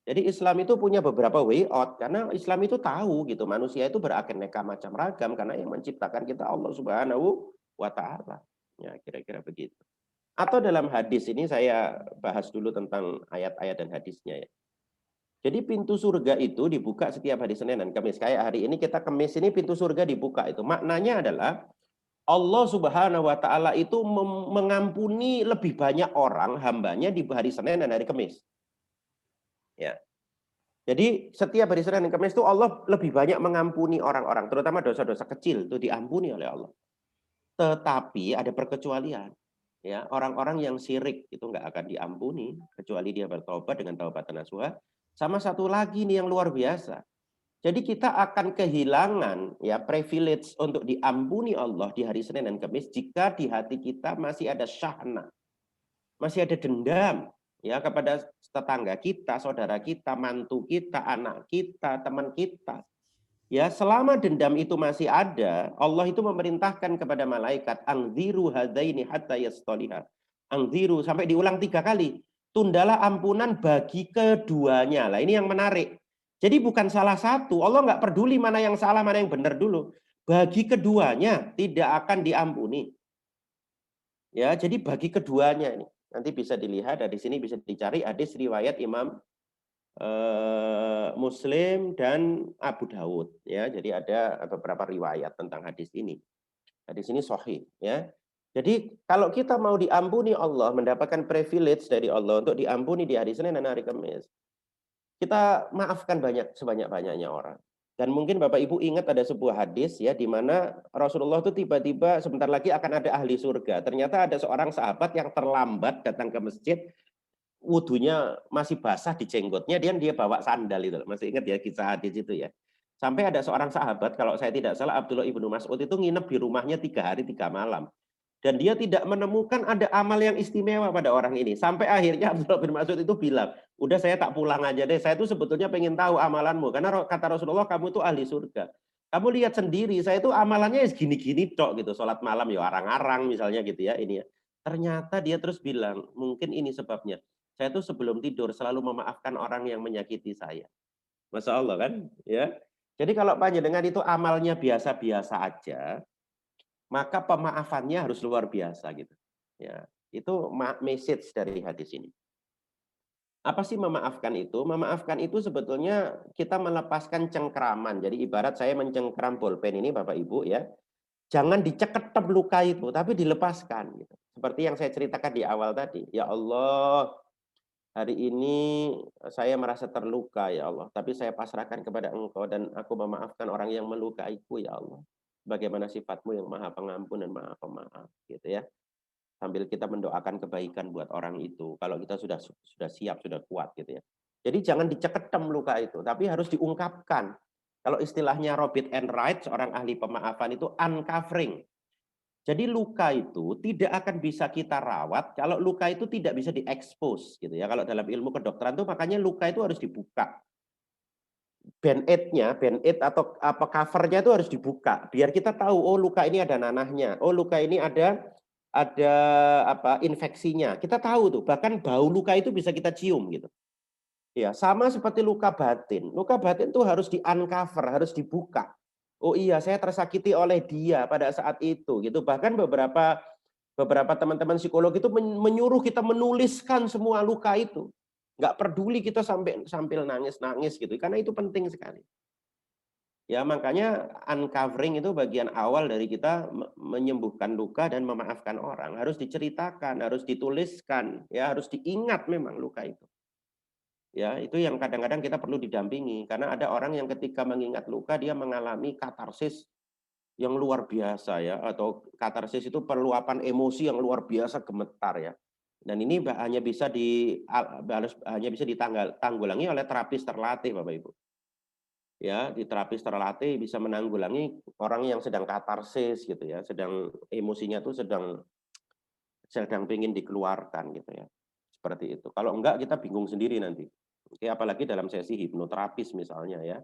Jadi Islam itu punya beberapa way out karena Islam itu tahu gitu manusia itu beraneka macam ragam karena yang menciptakan kita Allah Subhanahu wa taala. Ya, kira-kira begitu. Atau dalam hadis ini saya bahas dulu tentang ayat-ayat dan hadisnya ya. Jadi pintu surga itu dibuka setiap hari Senin dan Kamis. Kayak hari ini kita Kamis ini pintu surga dibuka itu. Maknanya adalah Allah Subhanahu wa taala itu mengampuni lebih banyak orang hambanya di hari Senin dan hari Kamis. Ya. Jadi setiap hari Senin dan Kamis itu Allah lebih banyak mengampuni orang-orang, terutama dosa-dosa kecil itu diampuni oleh Allah. Tetapi ada perkecualian. Ya, orang-orang yang syirik itu nggak akan diampuni kecuali dia bertobat dengan taubatan nasuha. Sama satu lagi nih yang luar biasa. Jadi kita akan kehilangan ya privilege untuk diampuni Allah di hari Senin dan Kamis jika di hati kita masih ada syahna, masih ada dendam ya kepada tetangga kita, saudara kita, mantu kita, anak kita, teman kita. Ya, selama dendam itu masih ada, Allah itu memerintahkan kepada malaikat, angziru hadaini hatta yastaliha. Angziru sampai diulang 3 kali. Tundalah ampunan bagi keduanya. Lah ini yang menarik. Jadi bukan salah satu. Allah nggak peduli mana yang salah, mana yang benar dulu. Bagi keduanya tidak akan diampuni. Ya, jadi bagi keduanya ini. Nanti bisa dilihat dari sini bisa dicari hadis riwayat Imam Muslim dan Abu Dawud ya. Jadi ada beberapa riwayat tentang hadis ini. Hadis ini sahih ya. Jadi kalau kita mau diampuni Allah, mendapatkan privilege dari Allah untuk diampuni di hari Senin dan hari Kamis, kita maafkan sebanyak-banyaknya orang. Dan mungkin Bapak Ibu ingat ada sebuah hadis ya di mana Rasulullah itu tiba-tiba sebentar lagi akan ada ahli surga. Ternyata ada seorang sahabat yang terlambat datang ke masjid, wudunya masih basah di jenggotnya, dia bawa sandal itu. Masih ingat ya kisah hadis itu ya. Sampai ada seorang sahabat, kalau saya tidak salah Abdullah ibnu Mas'ud itu nginep di rumahnya 3 hari 3 malam. Dan dia tidak menemukan ada amal yang istimewa pada orang ini. Sampai akhirnya Abdullah bin Mas'ud itu bilang, udah saya tak pulang aja deh, saya itu sebetulnya pengen tahu amalanmu. Karena kata Rasulullah, kamu itu ahli surga. Kamu lihat sendiri, saya itu amalannya segini-gini tok gitu. Sholat malam ya arang-arang misalnya gitu ya. Ini ya. Ternyata dia terus bilang, mungkin ini sebabnya. Saya tuh sebelum tidur selalu memaafkan orang yang menyakiti saya. Masya Allah kan? Ya. Jadi kalau panjenengan itu amalnya biasa-biasa aja, maka pemaafannya harus luar biasa gitu. Ya, itu message dari hadis ini. Apa sih memaafkan itu? Memaafkan itu sebetulnya kita melepaskan cengkraman. Jadi ibarat saya mencengkram bolpen ini Bapak Ibu ya. Jangan diceketem luka itu, tapi dilepaskan gitu. Seperti yang saya ceritakan di awal tadi. Ya Allah, hari ini saya merasa terluka ya Allah, tapi saya pasrahkan kepada Engkau dan aku memaafkan orang yang melukaiku ya Allah. Bagaimana sifatmu yang maha pengampun dan maha pemaaf gitu ya. Sambil kita mendoakan kebaikan buat orang itu. Kalau kita sudah siap, sudah kuat gitu ya. Jadi jangan diceketem luka itu, tapi harus diungkapkan. Kalau istilahnya Robert Enright, seorang ahli pemaafan itu uncovering. Jadi luka itu tidak akan bisa kita rawat kalau luka itu tidak bisa diekspos gitu ya. Kalau dalam ilmu kedokteran tuh makanya luka itu harus dibuka. Band-aid atau apa covernya itu harus dibuka biar kita tahu oh luka ini ada nanahnya, oh luka ini ada apa infeksinya. Kita tahu tuh, bahkan bau luka itu bisa kita cium gitu. Ya, sama seperti luka batin. Luka batin tuh harus di-uncover, harus dibuka. Oh iya, saya tersakiti oleh dia pada saat itu gitu. Bahkan beberapa teman-teman psikolog itu menyuruh kita menuliskan semua luka itu. Nggak peduli kita sambil nangis-nangis gitu, karena itu penting sekali. Ya, makanya uncovering itu bagian awal dari kita menyembuhkan luka dan memaafkan orang. Harus diceritakan, harus dituliskan, ya harus diingat memang luka itu. Ya, itu yang kadang-kadang kita perlu didampingi karena ada orang yang ketika mengingat luka dia mengalami katarsis yang luar biasa ya atau katarsis itu perluapan emosi yang luar biasa gemetar ya. Dan ini hanya bisa ditanggulangi oleh terapis terlatih Bapak Ibu. Ya, di terapis terlatih bisa menanggulangi orang yang sedang katarsis gitu ya, sedang emosinya tuh sedang pengen dikeluarkan gitu ya. Seperti itu. Kalau enggak kita bingung sendiri nanti. Oke, apalagi dalam sesi hipnoterapis misalnya ya.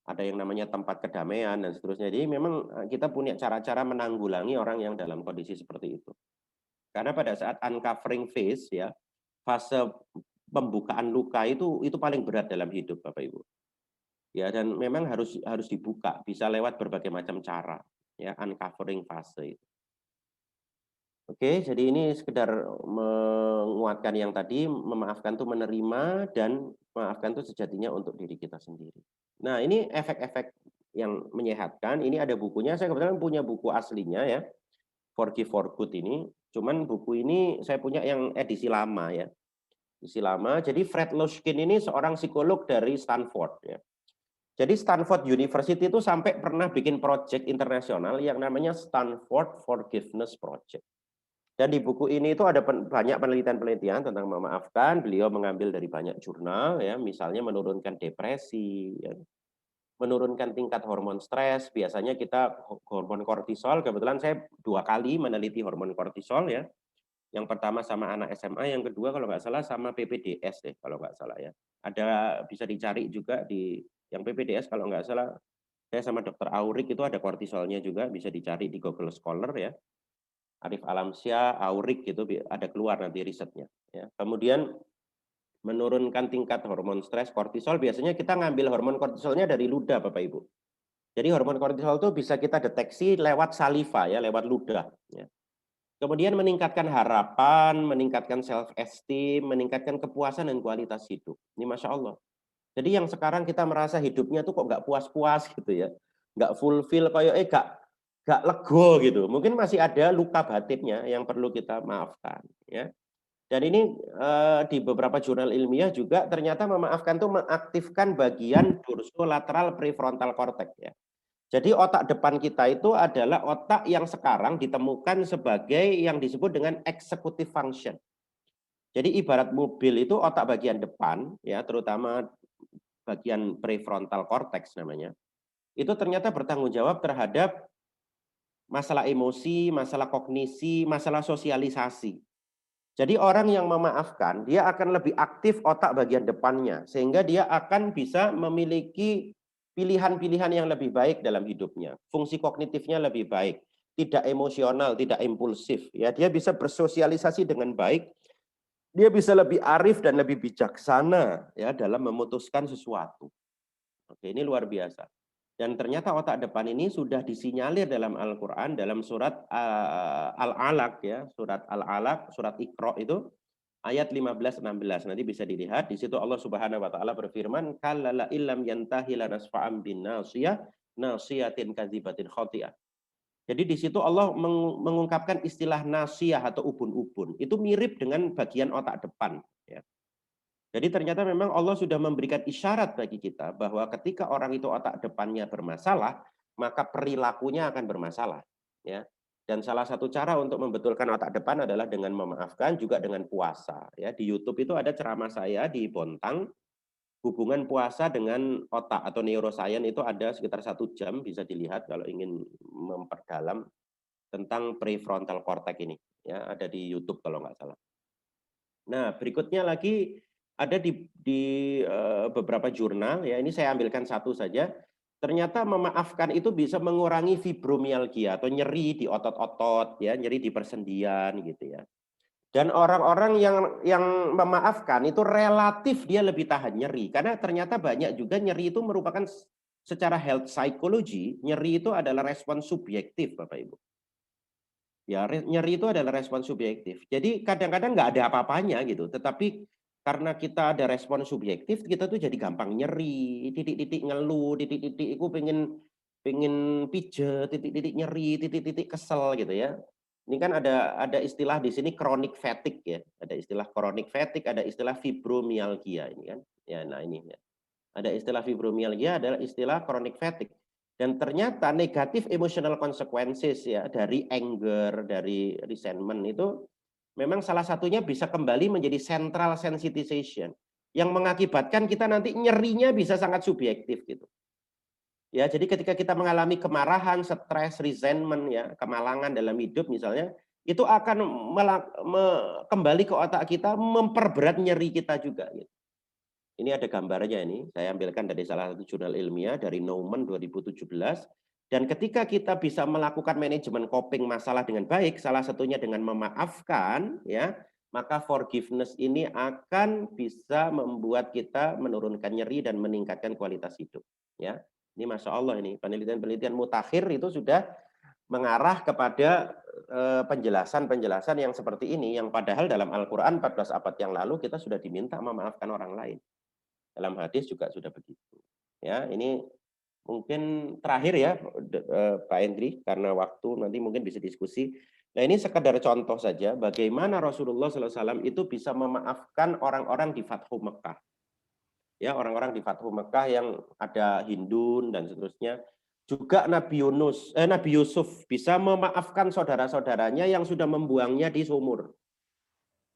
Ada yang namanya tempat kedamaian dan seterusnya. Jadi memang kita punya cara-cara menanggulangi orang yang dalam kondisi seperti itu. Karena pada saat uncovering phase ya, fase pembukaan luka itu paling berat dalam hidup Bapak Ibu. Ya, dan memang harus dibuka, bisa lewat berbagai macam cara, ya, uncovering fase itu. Oke, jadi ini sekedar menguatkan yang tadi, memaafkan itu menerima dan memaafkan itu sejatinya untuk diri kita sendiri. Nah, ini efek-efek yang menyehatkan, ini ada bukunya, saya kebetulan punya buku aslinya ya, Forgive for Good ini, cuman buku ini saya punya yang edisi lama ya, edisi lama. Jadi Fred Luskin ini seorang psikolog dari Stanford ya. Jadi Stanford University itu sampai pernah bikin project internasional yang namanya Stanford Forgiveness Project. Dan di buku ini itu ada banyak penelitian-penelitian tentang memaafkan. Beliau mengambil dari banyak jurnal, ya, misalnya menurunkan depresi, ya, menurunkan tingkat hormon stres. Biasanya kita hormon kortisol. Kebetulan saya 2 kali meneliti hormon kortisol, ya. Yang pertama sama anak SMA, yang kedua kalau nggak salah sama PPDS deh, kalau nggak salah ya. Ada bisa dicari juga di yang PPDS kalau nggak salah. Saya sama Dokter Aurik itu ada kortisolnya juga, bisa dicari di Google Scholar ya. Arif Alamsyah, Aurik gitu ada keluar nanti risetnya. Ya. Kemudian menurunkan tingkat hormon stres kortisol, biasanya kita ngambil hormon kortisolnya dari ludah Bapak Ibu. Jadi hormon kortisol itu bisa kita deteksi lewat saliva ya, lewat ludah. Ya. Kemudian meningkatkan harapan, meningkatkan self esteem, meningkatkan kepuasan dan kualitas hidup. Ini Masya Allah. Jadi yang sekarang kita merasa hidupnya tuh kok nggak puas-puas gitu ya, nggak fulfill, kayak nggak lego gitu. Mungkin masih ada luka batinnya yang perlu kita maafkan ya. Dan ini di beberapa jurnal ilmiah juga ternyata memaafkan itu mengaktifkan bagian dorsolateral prefrontal cortex ya. Jadi otak depan kita itu adalah otak yang sekarang ditemukan sebagai yang disebut dengan executive function. Jadi ibarat mobil itu otak bagian depan ya, terutama bagian prefrontal cortex namanya, itu ternyata bertanggung jawab terhadap masalah emosi, masalah kognisi, masalah sosialisasi. Jadi orang yang memaafkan, dia akan lebih aktif otak bagian depannya, sehingga dia akan bisa memiliki pilihan-pilihan yang lebih baik dalam hidupnya. Fungsi kognitifnya lebih baik, tidak emosional, tidak impulsif. Ya, dia bisa bersosialisasi dengan baik, dia bisa lebih arif dan lebih bijaksana ya dalam memutuskan sesuatu. Oke, ini luar biasa. Dan ternyata otak depan ini sudah disinyalir dalam Al-Quran, dalam surat Al-Alaq ya, surat Al-Alaq, surat Iqra itu ayat 15-16. Nanti bisa dilihat di situ Allah Subhanahu wa taala berfirman, "Kallala illam yantahi lanasfa'am bin nasiyah, nasiyatin kadzibatin khati'ah." Jadi di situ Allah mengungkapkan istilah nasiyah atau ubun-ubun. Itu mirip dengan bagian otak depan ya. Jadi ternyata memang Allah sudah memberikan isyarat bagi kita bahwa ketika orang itu otak depannya bermasalah, maka perilakunya akan bermasalah. Ya. Dan salah satu cara untuk membetulkan otak depan adalah dengan memaafkan, juga dengan puasa. Ya. Di YouTube itu ada ceramah saya di Bontang, hubungan puasa dengan otak atau neuroscience itu ada sekitar 1 jam, bisa dilihat kalau ingin memperdalam tentang prefrontal cortex ini. Ya, ada di YouTube kalau nggak salah. Nah, berikutnya lagi ada di beberapa jurnal ya, ini saya ambilkan satu saja. Ternyata memaafkan itu bisa mengurangi fibromialgia atau nyeri di otot-otot ya, nyeri di persendian gitu ya. Dan orang-orang yang memaafkan itu relatif dia lebih tahan nyeri karena ternyata banyak juga nyeri itu merupakan secara health psychology, nyeri itu adalah respons subjektif Bapak Ibu. Ya, nyeri itu adalah respon subjektif. Jadi kadang-kadang nggak ada apa-apanya gitu, tetapi karena kita ada respon subjektif, kita tuh jadi gampang nyeri, titik-titik ngeluh, titik-titik aku pengen pengen pijet, titik-titik nyeri, titik-titik kesel gitu ya. Ini kan ada istilah di sini chronic fatigue ya. Ada istilah chronic fatigue, ada istilah fibromialgia ini kan. Ya, nah ini ya. Ada istilah fibromialgia, adalah istilah chronic fatigue. Dan ternyata negatif emotional consequences ya dari anger, dari resentment itu memang salah satunya bisa kembali menjadi central sensitization yang mengakibatkan kita nanti nyerinya bisa sangat subjektif gitu. Ya, jadi ketika kita mengalami kemarahan, stres, resentment ya, kemalangan dalam hidup misalnya, itu akan kembali ke otak kita memperberat nyeri kita juga gitu. Ini ada gambarnya ini, saya ambilkan dari salah satu jurnal ilmiah dari Naumann 2017. Dan ketika kita bisa melakukan manajemen coping masalah dengan baik, salah satunya dengan memaafkan, ya, maka forgiveness ini akan bisa membuat kita menurunkan nyeri dan meningkatkan kualitas hidup. Ya, ini masya Allah ini penelitian-penelitian mutakhir itu sudah mengarah kepada penjelasan-penjelasan yang seperti ini, yang padahal dalam Al-Quran 14 abad yang lalu kita sudah diminta memaafkan orang lain. Dalam hadis juga sudah begitu. Ya, ini mungkin terakhir ya Pak Hendri, karena waktu nanti mungkin bisa diskusi. Nah, ini sekedar contoh saja bagaimana Rasulullah SAW itu bisa memaafkan orang-orang di Fathu Mekah. Ya, orang-orang di Fathu Mekah yang ada Hindun dan seterusnya. Juga Nabi Yusuf bisa memaafkan saudara-saudaranya yang sudah membuangnya di sumur.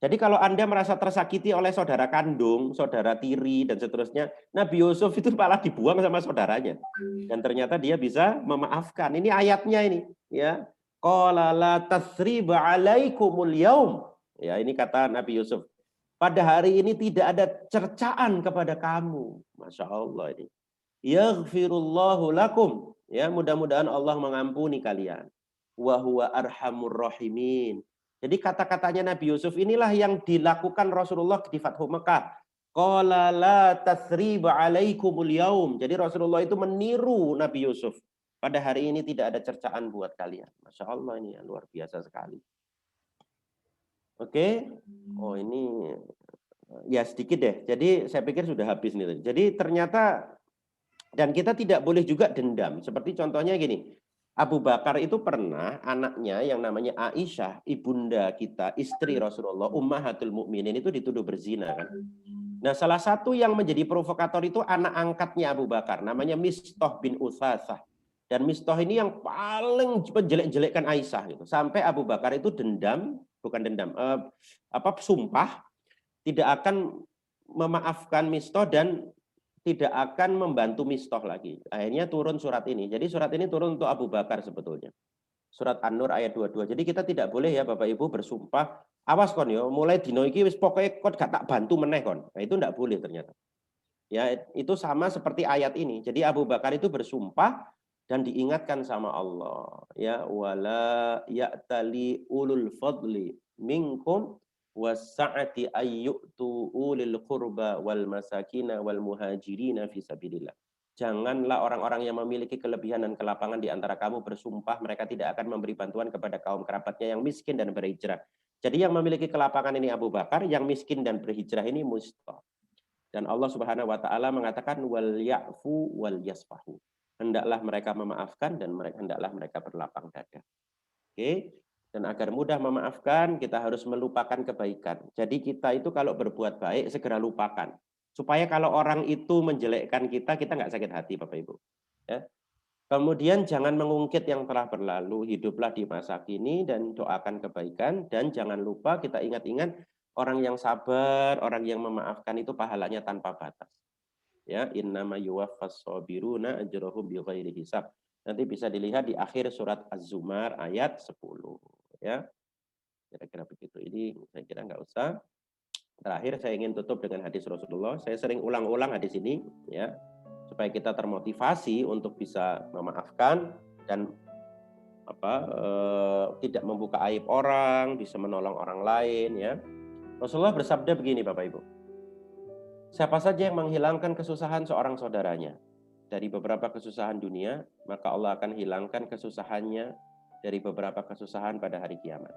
Jadi kalau Anda merasa tersakiti oleh saudara kandung, saudara tiri, dan seterusnya, Nabi Yusuf itu malah dibuang sama saudaranya. Dan ternyata dia bisa memaafkan. Ini ayatnya ini. Ya. Qala la tasriba alaikumul yaum. Ya, ini kata Nabi Yusuf. Pada hari ini tidak ada cercaan kepada kamu. Masya Allah ini. Yaghfirullahu lakum. Ya, mudah-mudahan Allah mengampuni kalian. Wa huwa arhamur rahimin. Jadi kata-katanya Nabi Yusuf inilah yang dilakukan Rasulullah di Fathu Mekah. Qala la tasriba alaikumul yaum. Jadi Rasulullah itu meniru Nabi Yusuf. Pada hari ini tidak ada cercaan buat kalian. Masya Allah ini ya, luar biasa sekali. Oke. Oh ini ya sedikit deh. Jadi saya pikir sudah habis nih. Jadi ternyata dan kita tidak boleh juga dendam. Seperti contohnya gini, Abu Bakar itu pernah anaknya yang namanya Aisyah, ibunda kita, istri Rasulullah, Ummahatul Mukminin itu dituduh berzina kan. Nah, salah satu yang menjadi provokator itu anak angkatnya Abu Bakar, namanya Mistah bin Utsasah. Dan Mistah ini yang paling menjelek-jelekkan Aisyah gitu. Sampai Abu Bakar itu sumpah tidak akan memaafkan Mistah dan tidak akan membantu Mistah lagi. Akhirnya turun surat ini. Jadi surat ini turun untuk Abu Bakar sebetulnya. Surat An-Nur ayat 22. Jadi kita tidak boleh ya Bapak Ibu bersumpah, awas kon ya, mulai dino iki wis pokoke kon gak tak bantu meneh kon. Nah, itu tidak boleh ternyata. Ya, itu sama seperti ayat ini. Jadi Abu Bakar itu bersumpah dan diingatkan sama Allah, ya wala ya'tali ulul fadli minkum wasa'ati ayyutu ulil qurba wal masakina wal muhajirina fi sabilillah. Janganlah orang-orang yang memiliki kelebihan dan kelapangan di antara kamu bersumpah mereka tidak akan memberi bantuan kepada kaum kerabatnya yang miskin dan berhijrah. Jadi yang memiliki kelapangan ini Abu Bakar, yang miskin dan berhijrah ini Mustah. Dan Allah Subhanahu wa taala mengatakan wal ya'fu wal yasfahu. Hendaklah mereka memaafkan dan hendaklah mereka berlapang dada. Oke? Dan agar mudah memaafkan, kita harus melupakan kebaikan. Jadi kita itu kalau berbuat baik, segera lupakan. Supaya kalau orang itu menjelekkan kita nggak sakit hati, Bapak Ibu. Ya. Kemudian jangan mengungkit yang telah berlalu, hiduplah di masa kini dan doakan kebaikan. Dan jangan lupa kita ingat-ingat, orang yang sabar, orang yang memaafkan itu pahalanya tanpa batas. Ya, innama yuwaffas sabiruna ajrahum bighairi hisab. Nanti bisa dilihat di akhir surat Az-Zumar ayat 10. Ya, kira-kira begitu. Ini saya kira nggak usah. Terakhir saya ingin tutup dengan hadis Rasulullah. Saya sering ulang-ulang hadis ini, ya, supaya kita termotivasi untuk bisa memaafkan dan tidak membuka aib orang, bisa menolong orang lain. Ya, Rasulullah bersabda begini, Bapak Ibu. Siapa saja yang menghilangkan kesusahan seorang saudaranya dari beberapa kesusahan dunia, maka Allah akan hilangkan kesusahannya dari beberapa kesusahan pada hari kiamat.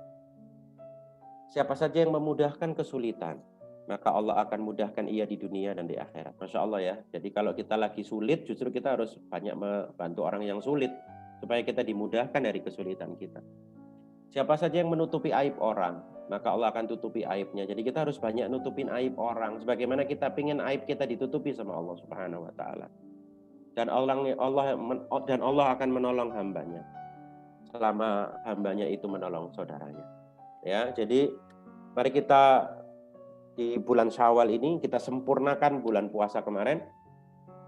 Siapa saja yang memudahkan kesulitan, maka Allah akan mudahkan ia di dunia dan di akhirat. Masya Allah ya. Jadi kalau kita lagi sulit, justru kita harus banyak membantu orang yang sulit, supaya kita dimudahkan dari kesulitan kita. Siapa saja yang menutupi aib orang, maka Allah akan tutupi aibnya. Jadi kita harus banyak nutupin aib orang, sebagaimana kita ingin aib kita ditutupi sama Allah Subhanahu wa taala. Dan Allah akan menolong hambanya selama hambanya itu menolong saudaranya. Ya, jadi mari kita di bulan Syawal ini kita sempurnakan bulan puasa kemarin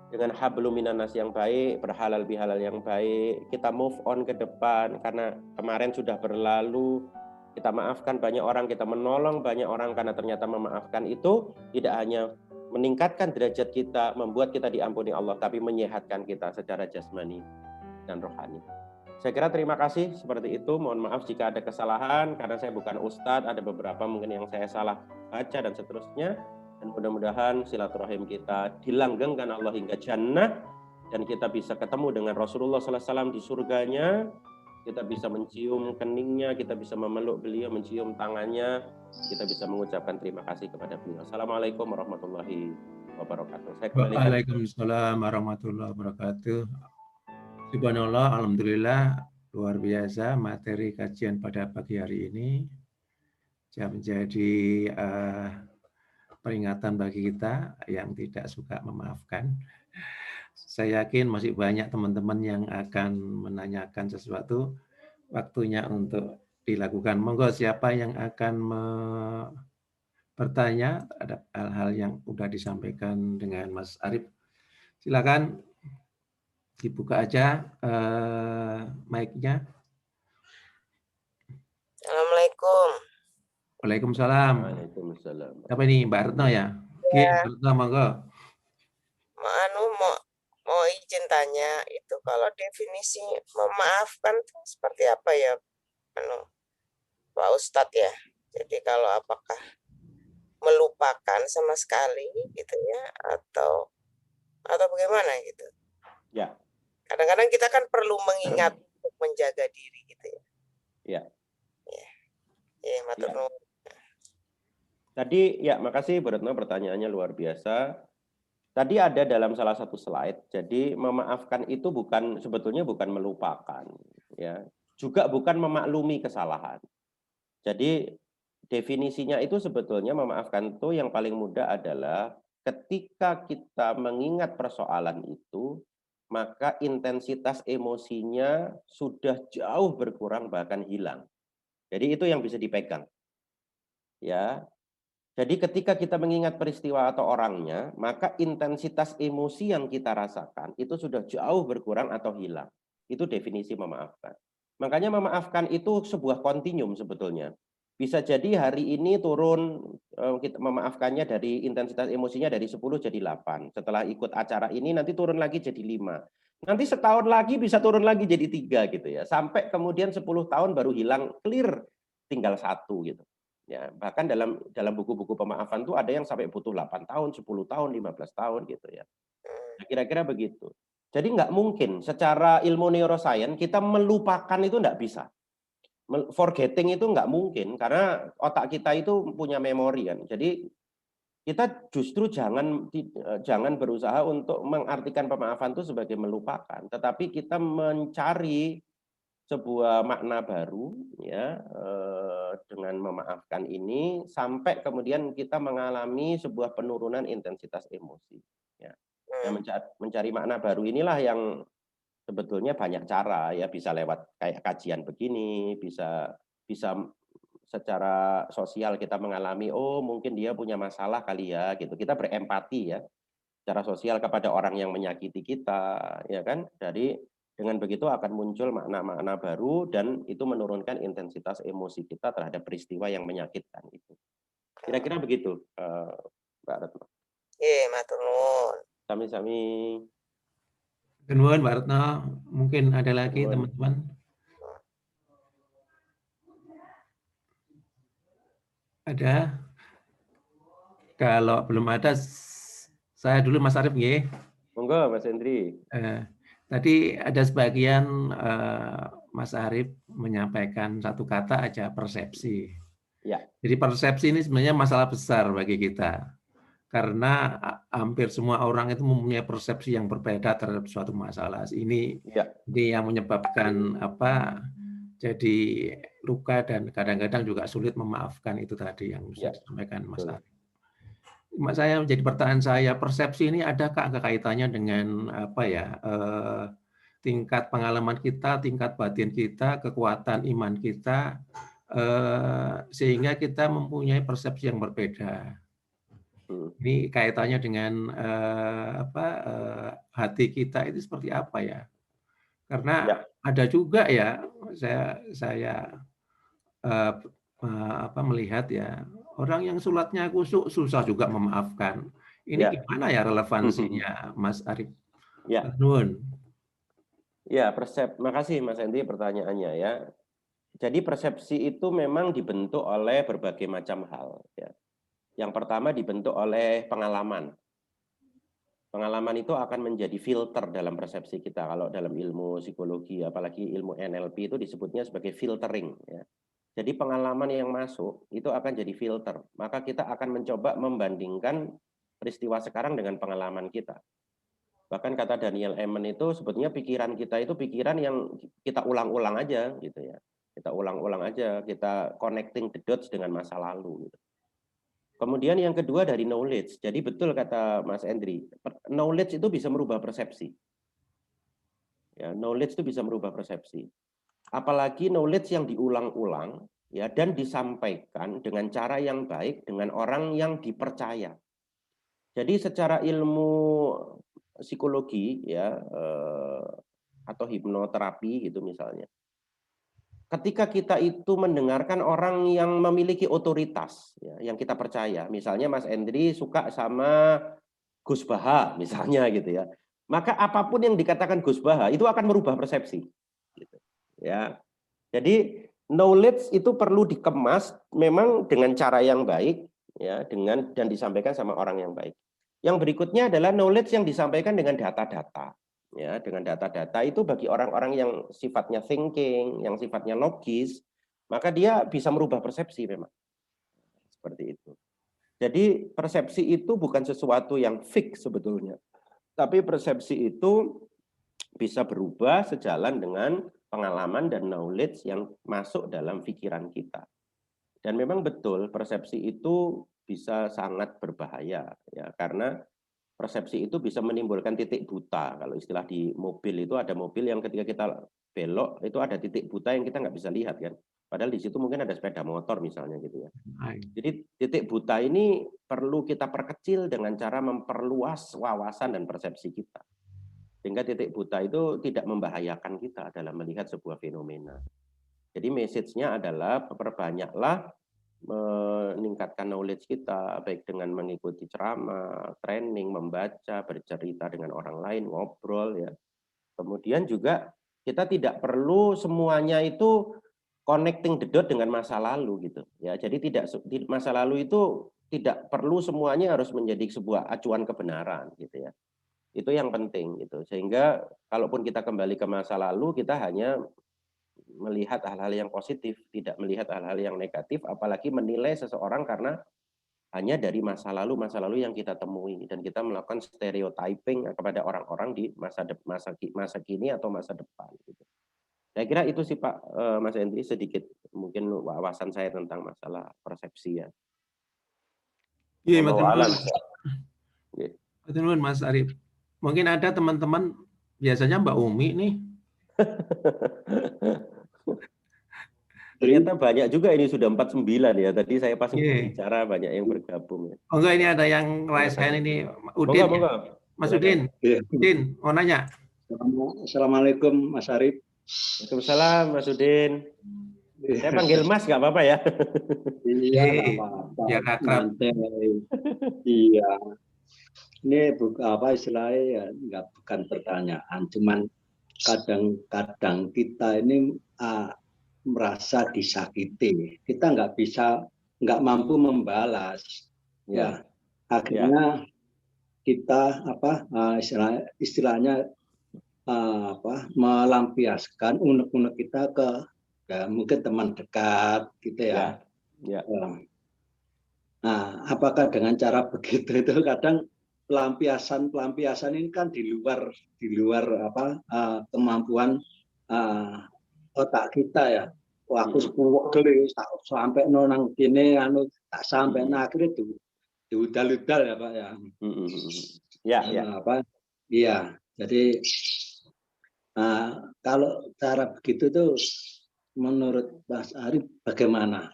dengan hablum minanas yang baik, berhalal bihalal yang baik. Kita move on ke depan karena kemarin sudah berlalu. Kita maafkan banyak orang, kita menolong banyak orang, karena ternyata memaafkan itu tidak hanya meningkatkan derajat kita, membuat kita diampuni Allah, tapi menyehatkan kita secara jasmani dan rohani. Saya kira terima kasih seperti itu. Mohon maaf jika ada kesalahan karena saya bukan ustadz, ada beberapa mungkin yang saya salah baca dan seterusnya. Dan mudah-mudahan silaturahim kita dilanggengkan Allah hingga jannah dan kita bisa ketemu dengan Rasulullah SAW di surganya. Kita bisa mencium keningnya, kita bisa memeluk beliau, mencium tangannya, kita bisa mengucapkan terima kasih kepada beliau. Assalamualaikum warahmatullahi wabarakatuh. Saya kembalikan. Waalaikumsalam warahmatullahi wabarakatuh. Subhanallah, alhamdulillah, luar biasa materi kajian pada pagi hari ini. Menjadi peringatan bagi kita yang tidak suka memaafkan. Saya yakin masih banyak teman-teman yang akan menanyakan sesuatu. Waktunya untuk dilakukan. Monggo siapa yang akan bertanya terhadap hal-hal yang sudah disampaikan dengan Mas Arif. Silakan dibuka aja mic-nya. Assalamualaikum. Waalaikumsalam. Waalaikumsalam. Apa ini Mbak Retno ya? Oke, Mbak Retno monggo. Mau izin tanya, itu kalau definisi memaafkan itu seperti apa ya, Pak Ustadz ya? Jadi kalau apakah melupakan sama sekali gitu ya, atau bagaimana gitu? Ya. Kadang-kadang kita kan perlu mengingat untuk menjaga diri gitu ya. Ya. Ya, matur nuwun. Tadi ya makasih Bu Retno, pertanyaannya luar biasa. Tadi ada dalam salah satu slide, jadi memaafkan itu sebetulnya bukan melupakan, ya, juga bukan memaklumi kesalahan. Jadi definisinya itu sebetulnya memaafkan itu yang paling mudah adalah ketika kita mengingat persoalan itu, maka intensitas emosinya sudah jauh berkurang bahkan hilang. Jadi itu yang bisa dipegang. Ya. Jadi ketika kita mengingat peristiwa atau orangnya, maka intensitas emosi yang kita rasakan itu sudah jauh berkurang atau hilang. Itu definisi memaafkan. Makanya memaafkan itu sebuah kontinum sebetulnya. Bisa jadi hari ini turun, kita memaafkannya dari intensitas emosinya dari 10 jadi 8. Setelah ikut acara ini nanti turun lagi jadi 5. Nanti setahun lagi bisa turun lagi jadi 3 gitu ya. Sampai kemudian 10 tahun baru hilang, clear, tinggal 1 gitu. Ya, bahkan dalam buku-buku pemaafan itu ada yang sampai butuh 8 tahun, 10 tahun, 15 tahun gitu ya. Nah, kira-kira begitu. Jadi nggak mungkin secara ilmu neuroscience kita melupakan itu nggak bisa. Forgetting itu nggak mungkin karena otak kita itu punya memori kan. Jadi kita justru jangan berusaha untuk mengartikan pemaafan itu sebagai melupakan, tetapi kita mencari sebuah makna baru ya dengan memaafkan ini sampai kemudian kita mengalami sebuah penurunan intensitas emosi ya. Mencari makna baru inilah yang sebetulnya banyak cara ya, bisa lewat kayak kajian begini, bisa secara sosial kita mengalami oh mungkin dia punya masalah kali ya gitu. Kita berempati ya secara sosial kepada orang yang menyakiti kita ya kan. Jadi dengan begitu akan muncul makna-makna baru dan itu menurunkan intensitas emosi kita terhadap peristiwa yang menyakitkan itu. Kira-kira begitu, Mbak Retno. Iya, matur nuwun. Sami-sami. Nuwun Mbak Retno, mungkin ada lagi teman-teman. Ada? Kalau belum ada, saya dulu Mas Arif nggih. Monggo Mas Hendri. Tadi ada sebagian Mas Arif menyampaikan satu kata aja, persepsi. Ya. Jadi persepsi ini sebenarnya masalah besar bagi kita. Karena hampir semua orang itu mempunyai persepsi yang berbeda terhadap suatu masalah. Ini yang menyebabkan jadi luka dan kadang-kadang juga sulit memaafkan, itu tadi yang sudah disampaikan Mas Arif. Saya menjadi pertanyaan saya, persepsi ini adakah kaitannya dengan tingkat pengalaman kita, tingkat batin kita, kekuatan iman kita, sehingga kita mempunyai persepsi yang berbeda. Ini kaitannya dengan hati kita itu seperti apa ya? Karena ada juga ya, saya melihat ya, orang yang sholatnya khusyuk susah juga memaafkan. Ini gimana ya relevansinya, Mas Arif? Ya. Ya, makasih Mas Hendy pertanyaannya ya. Jadi persepsi itu memang dibentuk oleh berbagai macam hal. Ya. Yang pertama dibentuk oleh pengalaman. Pengalaman itu akan menjadi filter dalam persepsi kita. Kalau dalam ilmu psikologi, apalagi ilmu NLP itu disebutnya sebagai filtering. Ya. Jadi pengalaman yang masuk itu akan jadi filter. Maka kita akan mencoba membandingkan peristiwa sekarang dengan pengalaman kita. Bahkan kata Daniel Amen itu sebetulnya pikiran kita itu pikiran yang kita ulang-ulang aja gitu ya. Kita ulang-ulang aja, kita connecting the dots dengan masa lalu gitu. Kemudian yang kedua dari knowledge. Jadi betul kata Mas Endri, knowledge itu bisa merubah persepsi. Ya, knowledge itu bisa merubah persepsi. Apalagi knowledge yang diulang-ulang ya dan disampaikan dengan cara yang baik dengan orang yang dipercaya. Jadi secara ilmu psikologi ya atau hipnoterapi gitu misalnya. Ketika kita itu mendengarkan orang yang memiliki otoritas ya, yang kita percaya, misalnya Mas Endri suka sama Gus Baha misalnya gitu ya. Maka apapun yang dikatakan Gus Baha itu akan merubah persepsi gitu. Ya. Jadi knowledge itu perlu dikemas memang dengan cara yang baik ya, dan disampaikan sama orang yang baik. Yang berikutnya adalah knowledge yang disampaikan dengan data-data. Ya, dengan data-data itu bagi orang-orang yang sifatnya thinking, yang sifatnya logis, maka dia bisa merubah persepsi memang. Seperti itu. Jadi persepsi itu bukan sesuatu yang fix sebetulnya. Tapi persepsi itu bisa berubah sejalan dengan pengalaman dan knowledge yang masuk dalam pikiran kita. Dan memang betul persepsi itu bisa sangat berbahaya ya, karena persepsi itu bisa menimbulkan titik buta. Kalau istilah di mobil itu ada mobil yang ketika kita belok itu ada titik buta yang kita nggak bisa lihat kan. Padahal di situ mungkin ada sepeda motor misalnya gitu ya. Jadi titik buta ini perlu kita perkecil dengan cara memperluas wawasan dan persepsi kita. Sehingga titik buta itu tidak membahayakan kita dalam melihat sebuah fenomena. Jadi message-nya adalah perbanyaklah meningkatkan knowledge kita, baik dengan mengikuti ceramah, training, membaca, bercerita dengan orang lain, ngobrol ya. Kemudian juga kita tidak perlu semuanya itu connecting the dot dengan masa lalu gitu ya. Jadi masa lalu itu tidak perlu semuanya harus menjadi sebuah acuan kebenaran gitu ya. Itu yang penting gitu. Sehingga kalaupun kita kembali ke masa lalu, kita hanya melihat hal-hal yang positif, tidak melihat hal-hal yang negatif, apalagi menilai seseorang karena hanya dari masa lalu yang kita temui, dan kita melakukan stereotyping kepada orang-orang di masa kini atau masa depan. Gitu. Saya kira itu sih Pak Mas Hendri, sedikit mungkin wawasan saya tentang masalah persepsi ya. Iya, betul Mas Arif. Mungkin ada teman-teman, biasanya Mbak Umi nih. Ternyata banyak juga, ini sudah 49 ya. Tadi saya pas bicara banyak yang bergabung ya. Oh enggak, ini ada yang raise hand ini. Udin. Moga. Mas Udin. Udin, mau nanya. Assalamualaikum Mas Arif. Waalaikumsalam Mas Udin. Saya panggil Mas nggak apa-apa ya? Iya, nggak apa-apa. Ya akrab. Iya. Ini apa istilahnya ya, bukan pertanyaan, cuman kadang-kadang kita ini merasa disakiti, kita nggak mampu membalas, ya akhirnya kita istilahnya melampiaskan unek-unek kita ke mungkin teman dekat gitu ya. Nah, apakah dengan cara begitu itu kadang pelampiasan ini kan di luar kemampuan otak kita ya. Wah, aku sepuluh kali sampai nonang kini tak sampai akhirnya itu diudal-udal ya Pak ya. Iya. Jadi kalau cara begitu tuh menurut Mas Arif bagaimana?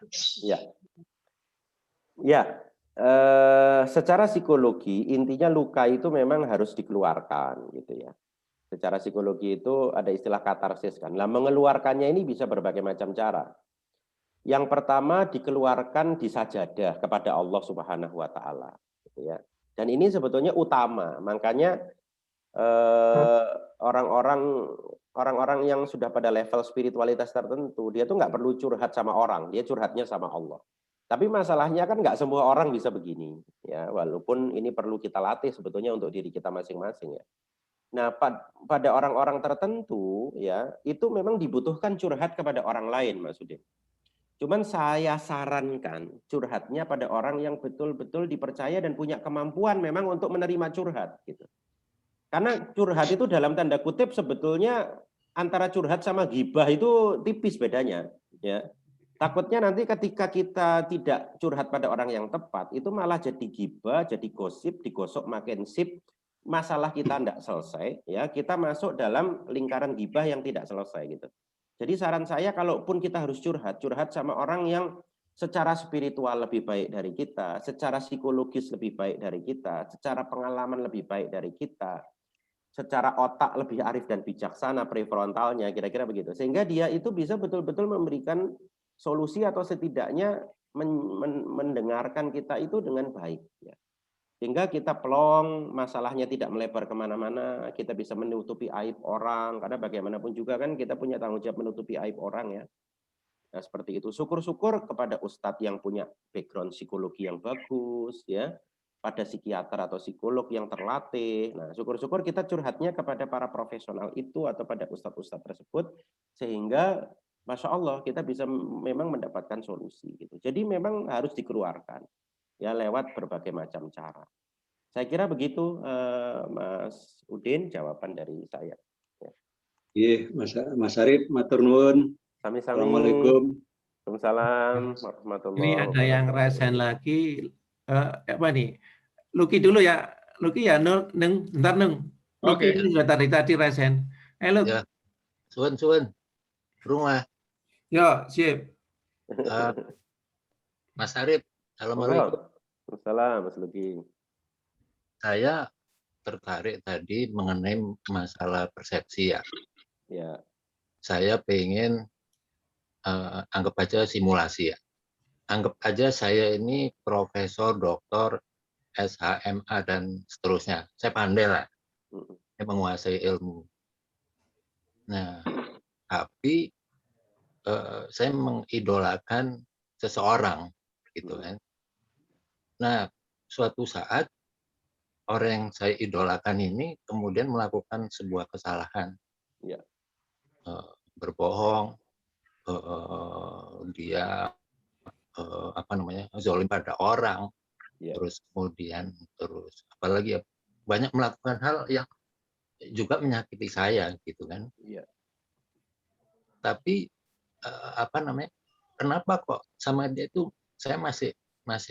Secara psikologi intinya luka itu memang harus dikeluarkan gitu ya. Secara psikologi itu ada istilah katarsis kan. Nah, mengeluarkannya ini bisa berbagai macam cara. Yang pertama dikeluarkan di sajadah kepada Allah Subhanahu wa taala gitu ya. Dan ini sebetulnya utama. Makanya orang-orang yang sudah pada level spiritualitas tertentu, dia tuh nggak perlu curhat sama orang, dia curhatnya sama Allah. Tapi masalahnya kan nggak semua orang bisa begini, ya. Walaupun ini perlu kita latih sebetulnya untuk diri kita masing-masing, ya. Nah, pada orang-orang tertentu, ya, itu memang dibutuhkan curhat kepada orang lain, Mas Udin. Cuman saya sarankan curhatnya pada orang yang betul-betul dipercaya dan punya kemampuan memang untuk menerima curhat, gitu. Karena curhat itu dalam tanda kutip sebetulnya antara curhat sama ghibah itu tipis bedanya, ya. Takutnya nanti ketika kita tidak curhat pada orang yang tepat, itu malah jadi ghibah, jadi gosip, digosok makin sip, masalah kita tidak selesai, ya, kita masuk dalam lingkaran ghibah yang tidak selesai, gitu. Jadi saran saya, kalaupun kita harus curhat sama orang yang secara spiritual lebih baik dari kita, secara psikologis lebih baik dari kita, secara pengalaman lebih baik dari kita, secara otak lebih arif dan bijaksana prefrontalnya, kira-kira begitu. Sehingga dia itu bisa betul-betul memberikan solusi atau setidaknya mendengarkan kita itu dengan baik, ya. Sehingga kita plong, masalahnya tidak melebar kemana-mana, kita bisa menutupi aib orang, karena bagaimanapun juga kan kita punya tanggung jawab menutupi aib orang, ya. Nah, seperti itu. Syukur-syukur kepada ustadz yang punya background psikologi yang bagus, ya, pada psikiater atau psikolog yang terlatih. Nah, syukur-syukur kita curhatnya kepada para profesional itu atau pada ustadz-ustadz tersebut, sehingga Masya Allah kita bisa memang mendapatkan solusi, gitu. Jadi memang harus dikeluarkan, ya, lewat berbagai macam cara. Saya kira begitu, Mas Udin, jawaban dari saya. Iya, Mas Arif, matur nuwun. Sami-sami. Assalamualaikum. Waalaikumsalam warahmatullahi Ini ada yang wabarakatuh. raisen lagi, apa nih? Luki dulu ya, Luki ya, ntar Nung. Luki Oke. ini juga tadi raisen. Luk. Ya. Suwun. Rumah. Yo, sip. Mas Arif, assalamualaikum. Waalaikumsalam, Mas Luki. Saya tertarik tadi mengenai masalah persepsi, ya. Ya. Saya pengen anggap aja simulasi, ya. Anggap aja saya ini profesor, doktor, SHMA dan seterusnya. Saya pandai lah. Saya menguasai ilmu. Nah, tapi saya mengidolakan seseorang, gitu kan. Nah, suatu saat orang yang saya idolakan ini kemudian melakukan sebuah kesalahan, Ya. Berbohong, dia zalim pada orang, Ya. terus apalagi ya, banyak melakukan hal yang juga menyakiti saya, gitu kan. Ya. Tapi kenapa kok sama dia itu saya masih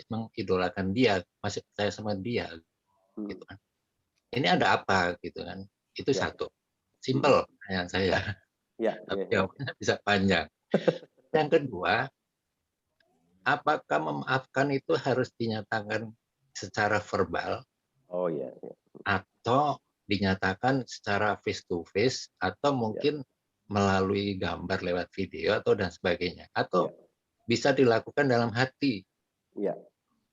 mengidolakan dia, masih percaya sama dia, gitu kan. Ini ada apa, gitu kan. Itu Ya. satu. Simple pertanyaan saya. Ya. Tapi jawabannya bisa panjang. Yang kedua, apakah memaafkan itu harus dinyatakan secara verbal? Oh ya. Atau dinyatakan secara face to face, atau mungkin melalui gambar lewat video atau dan sebagainya, atau bisa dilakukan dalam hati,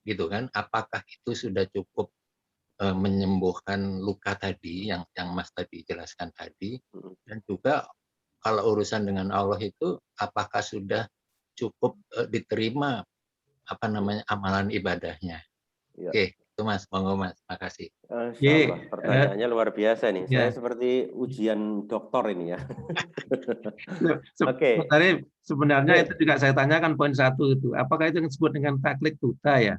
gitu kan. Apakah itu sudah cukup menyembuhkan luka tadi yang Mas tadi jelaskan tadi, dan juga kalau urusan dengan Allah itu apakah sudah cukup diterima amalan ibadahnya. Oke, itu Mas, monggo Mas, makasih. Pertanyaannya luar biasa nih. Saya seperti ujian doktor ini, ya. Oke. Sebenarnya itu juga saya tanyakan poin 1 itu. Apakah itu yang disebut dengan taklid buta, ya?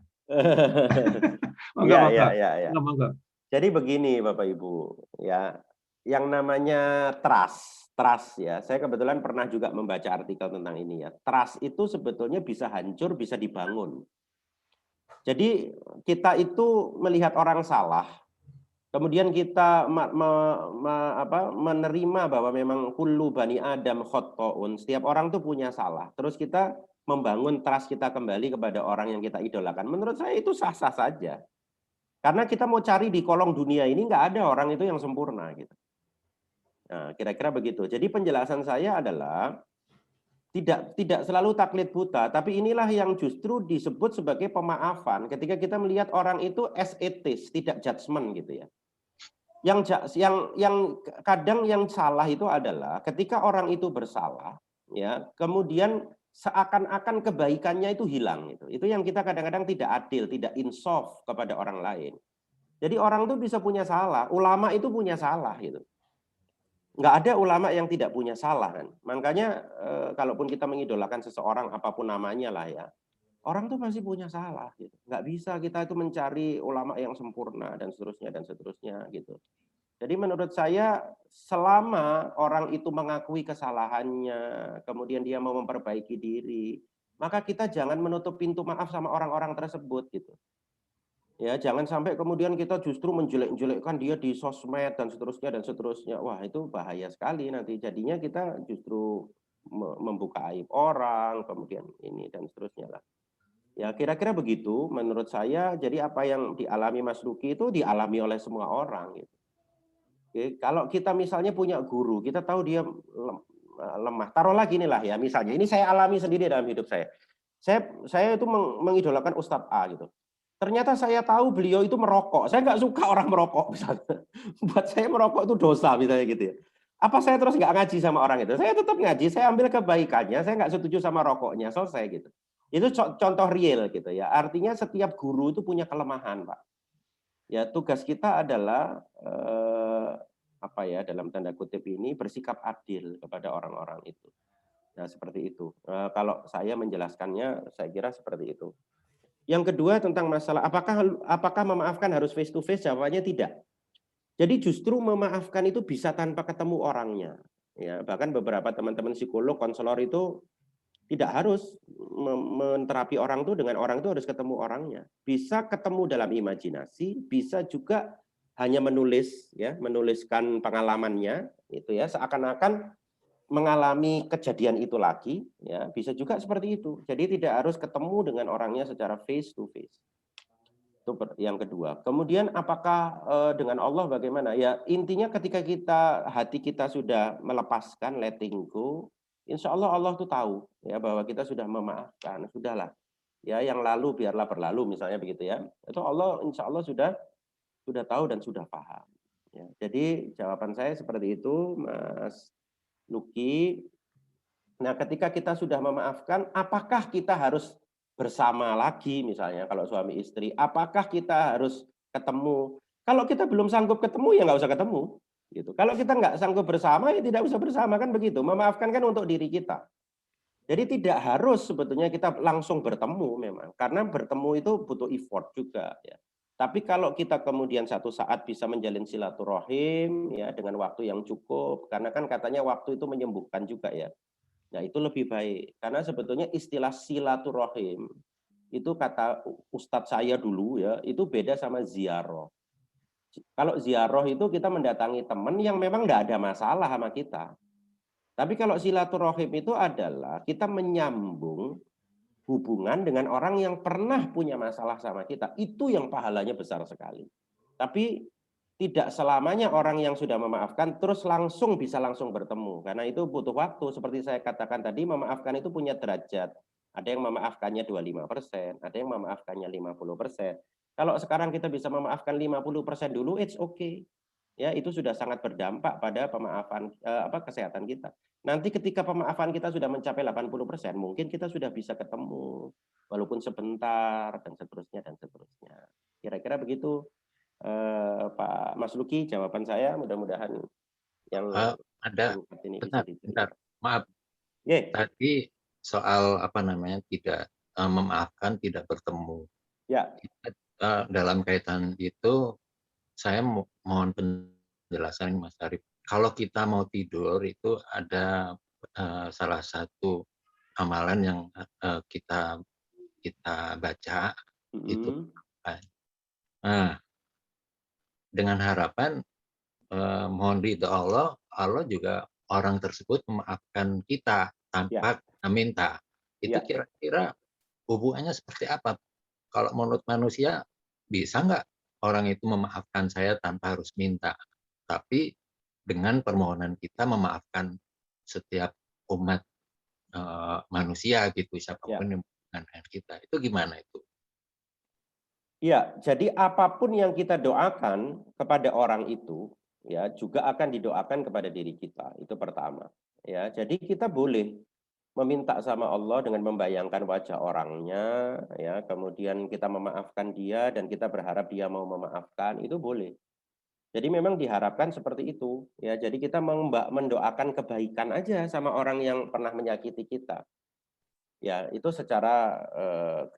Monggo. Jadi begini Bapak Ibu, ya. Yang namanya trust, ya. Saya kebetulan pernah juga membaca artikel tentang ini, ya. Trust itu sebetulnya bisa hancur, bisa dibangun. Jadi kita itu melihat orang salah, kemudian kita menerima bahwa memang kullu bani Adam khotta'un, setiap orang tuh punya salah. Terus kita membangun trust kita kembali kepada orang yang kita idolakan. Menurut saya itu sah-sah saja. Karena kita mau cari di kolong dunia ini nggak ada orang itu yang sempurna, gitu. Nah, kira-kira begitu. Jadi penjelasan saya adalah tidak selalu taklid buta, tapi inilah yang justru disebut sebagai pemaafan ketika kita melihat orang itu as it is, tidak judgement, gitu ya. yang kadang yang salah itu adalah ketika orang itu bersalah, ya, kemudian seakan-akan kebaikannya itu hilang gitu. Itu yang kita kadang-kadang tidak adil, tidak insaf kepada orang lain. Jadi orang itu bisa punya salah, ulama itu punya salah gitu. Nggak ada ulama yang tidak punya salah kan. Makanya kalaupun kita mengidolakan seseorang apapun namanya lah ya, orang tuh masih punya salah gitu. Nggak bisa kita itu mencari ulama yang sempurna dan seterusnya gitu. Jadi menurut saya selama orang itu mengakui kesalahannya, kemudian dia mau memperbaiki diri, maka kita jangan menutup pintu maaf sama orang-orang tersebut gitu. Ya, jangan sampai kemudian kita justru menjelek-jelekkan dia di sosmed dan seterusnya. Wah, itu bahaya sekali nanti. Jadinya kita justru membuka aib orang, kemudian ini dan seterusnya lah. Ya, kira-kira begitu menurut saya. Jadi apa yang dialami Mas Luki itu dialami oleh semua orang gitu. Oke, kalau kita misalnya punya guru, kita tahu dia lemah. Taruhlah gini lah ya, misalnya ini saya alami sendiri dalam hidup saya. Saya itu mengidolakan Ustadz A gitu. Ternyata saya tahu beliau itu merokok. Saya nggak suka orang merokok misalnya. Buat saya merokok itu dosa misalnya gitu ya. Apa saya terus nggak ngaji sama orang itu? Saya tetap ngaji, saya ambil kebaikannya, saya nggak setuju sama rokoknya, selesai gitu. Itu contoh real gitu ya. Artinya setiap guru itu punya kelemahan, Pak. Ya, tugas kita adalah apa ya, dalam tanda kutip ini bersikap adil kepada orang-orang itu. Nah, seperti itu. Kalau saya menjelaskannya, saya kira seperti itu. Yang kedua tentang masalah apakah memaafkan harus face to face? Jawabannya tidak. Jadi justru memaafkan itu bisa tanpa ketemu orangnya. Ya, bahkan beberapa teman-teman psikolog, konselor itu tidak harus menterapi orang itu dengan orang itu harus ketemu orangnya. Bisa ketemu dalam imajinasi, bisa juga hanya menulis ya, menuliskan pengalamannya itu ya, seakan-akan mengalami kejadian itu lagi ya, bisa juga seperti itu. Jadi tidak harus ketemu dengan orangnya secara face to face. Itu yang kedua. Kemudian apakah dengan Allah bagaimana? Ya intinya ketika hati kita sudah melepaskan, letting go, insya Allah Allah tuh tahu ya bahwa kita sudah memaafkan, sudahlah. Ya yang lalu biarlah berlalu misalnya begitu ya. Itu Allah insya Allah sudah tahu dan sudah paham. Ya, jadi jawaban saya seperti itu, Mas Luki. Nah, ketika kita sudah memaafkan, apakah kita harus bersama lagi misalnya kalau suami istri? Apakah kita harus ketemu? Kalau kita belum sanggup ketemu ya nggak usah ketemu. Gitu. Kalau kita nggak sanggup bersama ya tidak usah bersama kan begitu. Memaafkan kan untuk diri kita. Jadi tidak harus sebetulnya kita langsung bertemu memang. Karena bertemu itu butuh effort juga ya. Tapi kalau kita kemudian satu saat bisa menjalin silaturahim ya dengan waktu yang cukup, karena kan katanya waktu itu menyembuhkan juga ya. Nah, itu lebih baik. Karena sebetulnya istilah silaturahim itu kata ustadz saya dulu ya, itu beda sama ziarah. Kalau ziarah itu kita mendatangi teman yang memang nggak ada masalah sama kita. Tapi kalau silaturahim itu adalah kita menyambung hubungan dengan orang yang pernah punya masalah sama kita. Itu yang pahalanya besar sekali. Tapi tidak selamanya orang yang sudah memaafkan terus bisa langsung bertemu. Karena itu butuh waktu. Seperti saya katakan tadi, memaafkan itu punya derajat. Ada yang memaafkannya 25%, ada yang memaafkannya 50%. Kalau sekarang kita bisa memaafkan 50% dulu, it's okay. Ya, itu sudah sangat berdampak pada pemaafan kesehatan kita. Nanti ketika pemaafan kita sudah mencapai 80%, mungkin kita sudah bisa ketemu walaupun sebentar dan seterusnya. Kira-kira begitu Pak Mas Luki jawaban saya, mudah-mudahan yang ada ini bentar. Maaf. Yeah. Tadi soal tidak memaafkan, tidak bertemu. Ya. Dalam kaitan itu saya mohon penjelasan Mas Arif. Kalau kita mau tidur itu ada salah satu amalan yang kita baca itu. Nah, dengan harapan mohon ridho Allah juga orang tersebut memaafkan kita tanpa kita minta. Itu kira-kira hubungannya seperti apa? Kalau menurut manusia bisa nggak orang itu memaafkan saya tanpa harus minta? Tapi dengan permohonan kita memaafkan setiap umat manusia gitu, siapapun yang dengan kita. Itu gimana itu? Ya, jadi apapun yang kita doakan kepada orang itu, ya juga akan didoakan kepada diri kita. Itu pertama. Ya, jadi kita boleh meminta sama Allah dengan membayangkan wajah orangnya, ya, kemudian kita memaafkan dia dan kita berharap dia mau memaafkan, itu boleh. Jadi memang diharapkan seperti itu, ya. Jadi kita mendoakan kebaikan aja sama orang yang pernah menyakiti kita. Ya, itu secara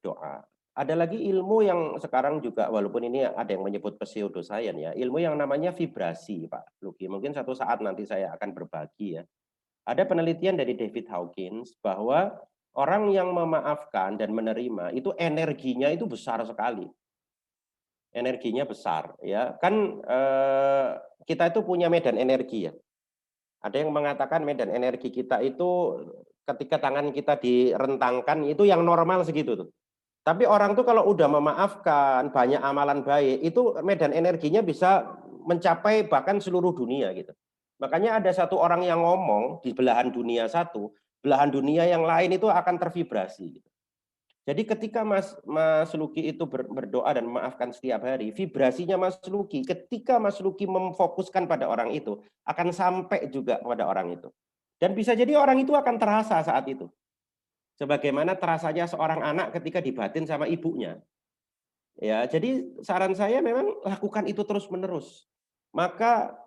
doa. Ada lagi ilmu yang sekarang juga, walaupun ini ada yang menyebut pseudoscience ya, ilmu yang namanya vibrasi, Pak Luki. Mungkin satu saat nanti saya akan berbagi ya. Ada penelitian dari David Hawkins bahwa orang yang memaafkan dan menerima itu energinya itu besar sekali. Energinya besar ya. Kan kita itu punya medan energi ya. Ada yang mengatakan medan energi kita itu ketika tangan kita direntangkan itu yang normal segitu tuh. Tapi orang tuh kalau udah memaafkan, banyak amalan baik, itu medan energinya bisa mencapai bahkan seluruh dunia gitu. Makanya ada satu orang yang ngomong di belahan dunia satu, belahan dunia yang lain itu akan tervibrasi. Gitu. Jadi ketika Mas Luki itu berdoa dan memaafkan setiap hari, vibrasinya Mas Luki, ketika Mas Luki memfokuskan pada orang itu, akan sampai juga pada orang itu. Dan bisa jadi orang itu akan terasa saat itu. Sebagaimana terasanya seorang anak ketika dibatin sama ibunya. Ya, jadi saran saya memang lakukan itu terus-menerus. Maka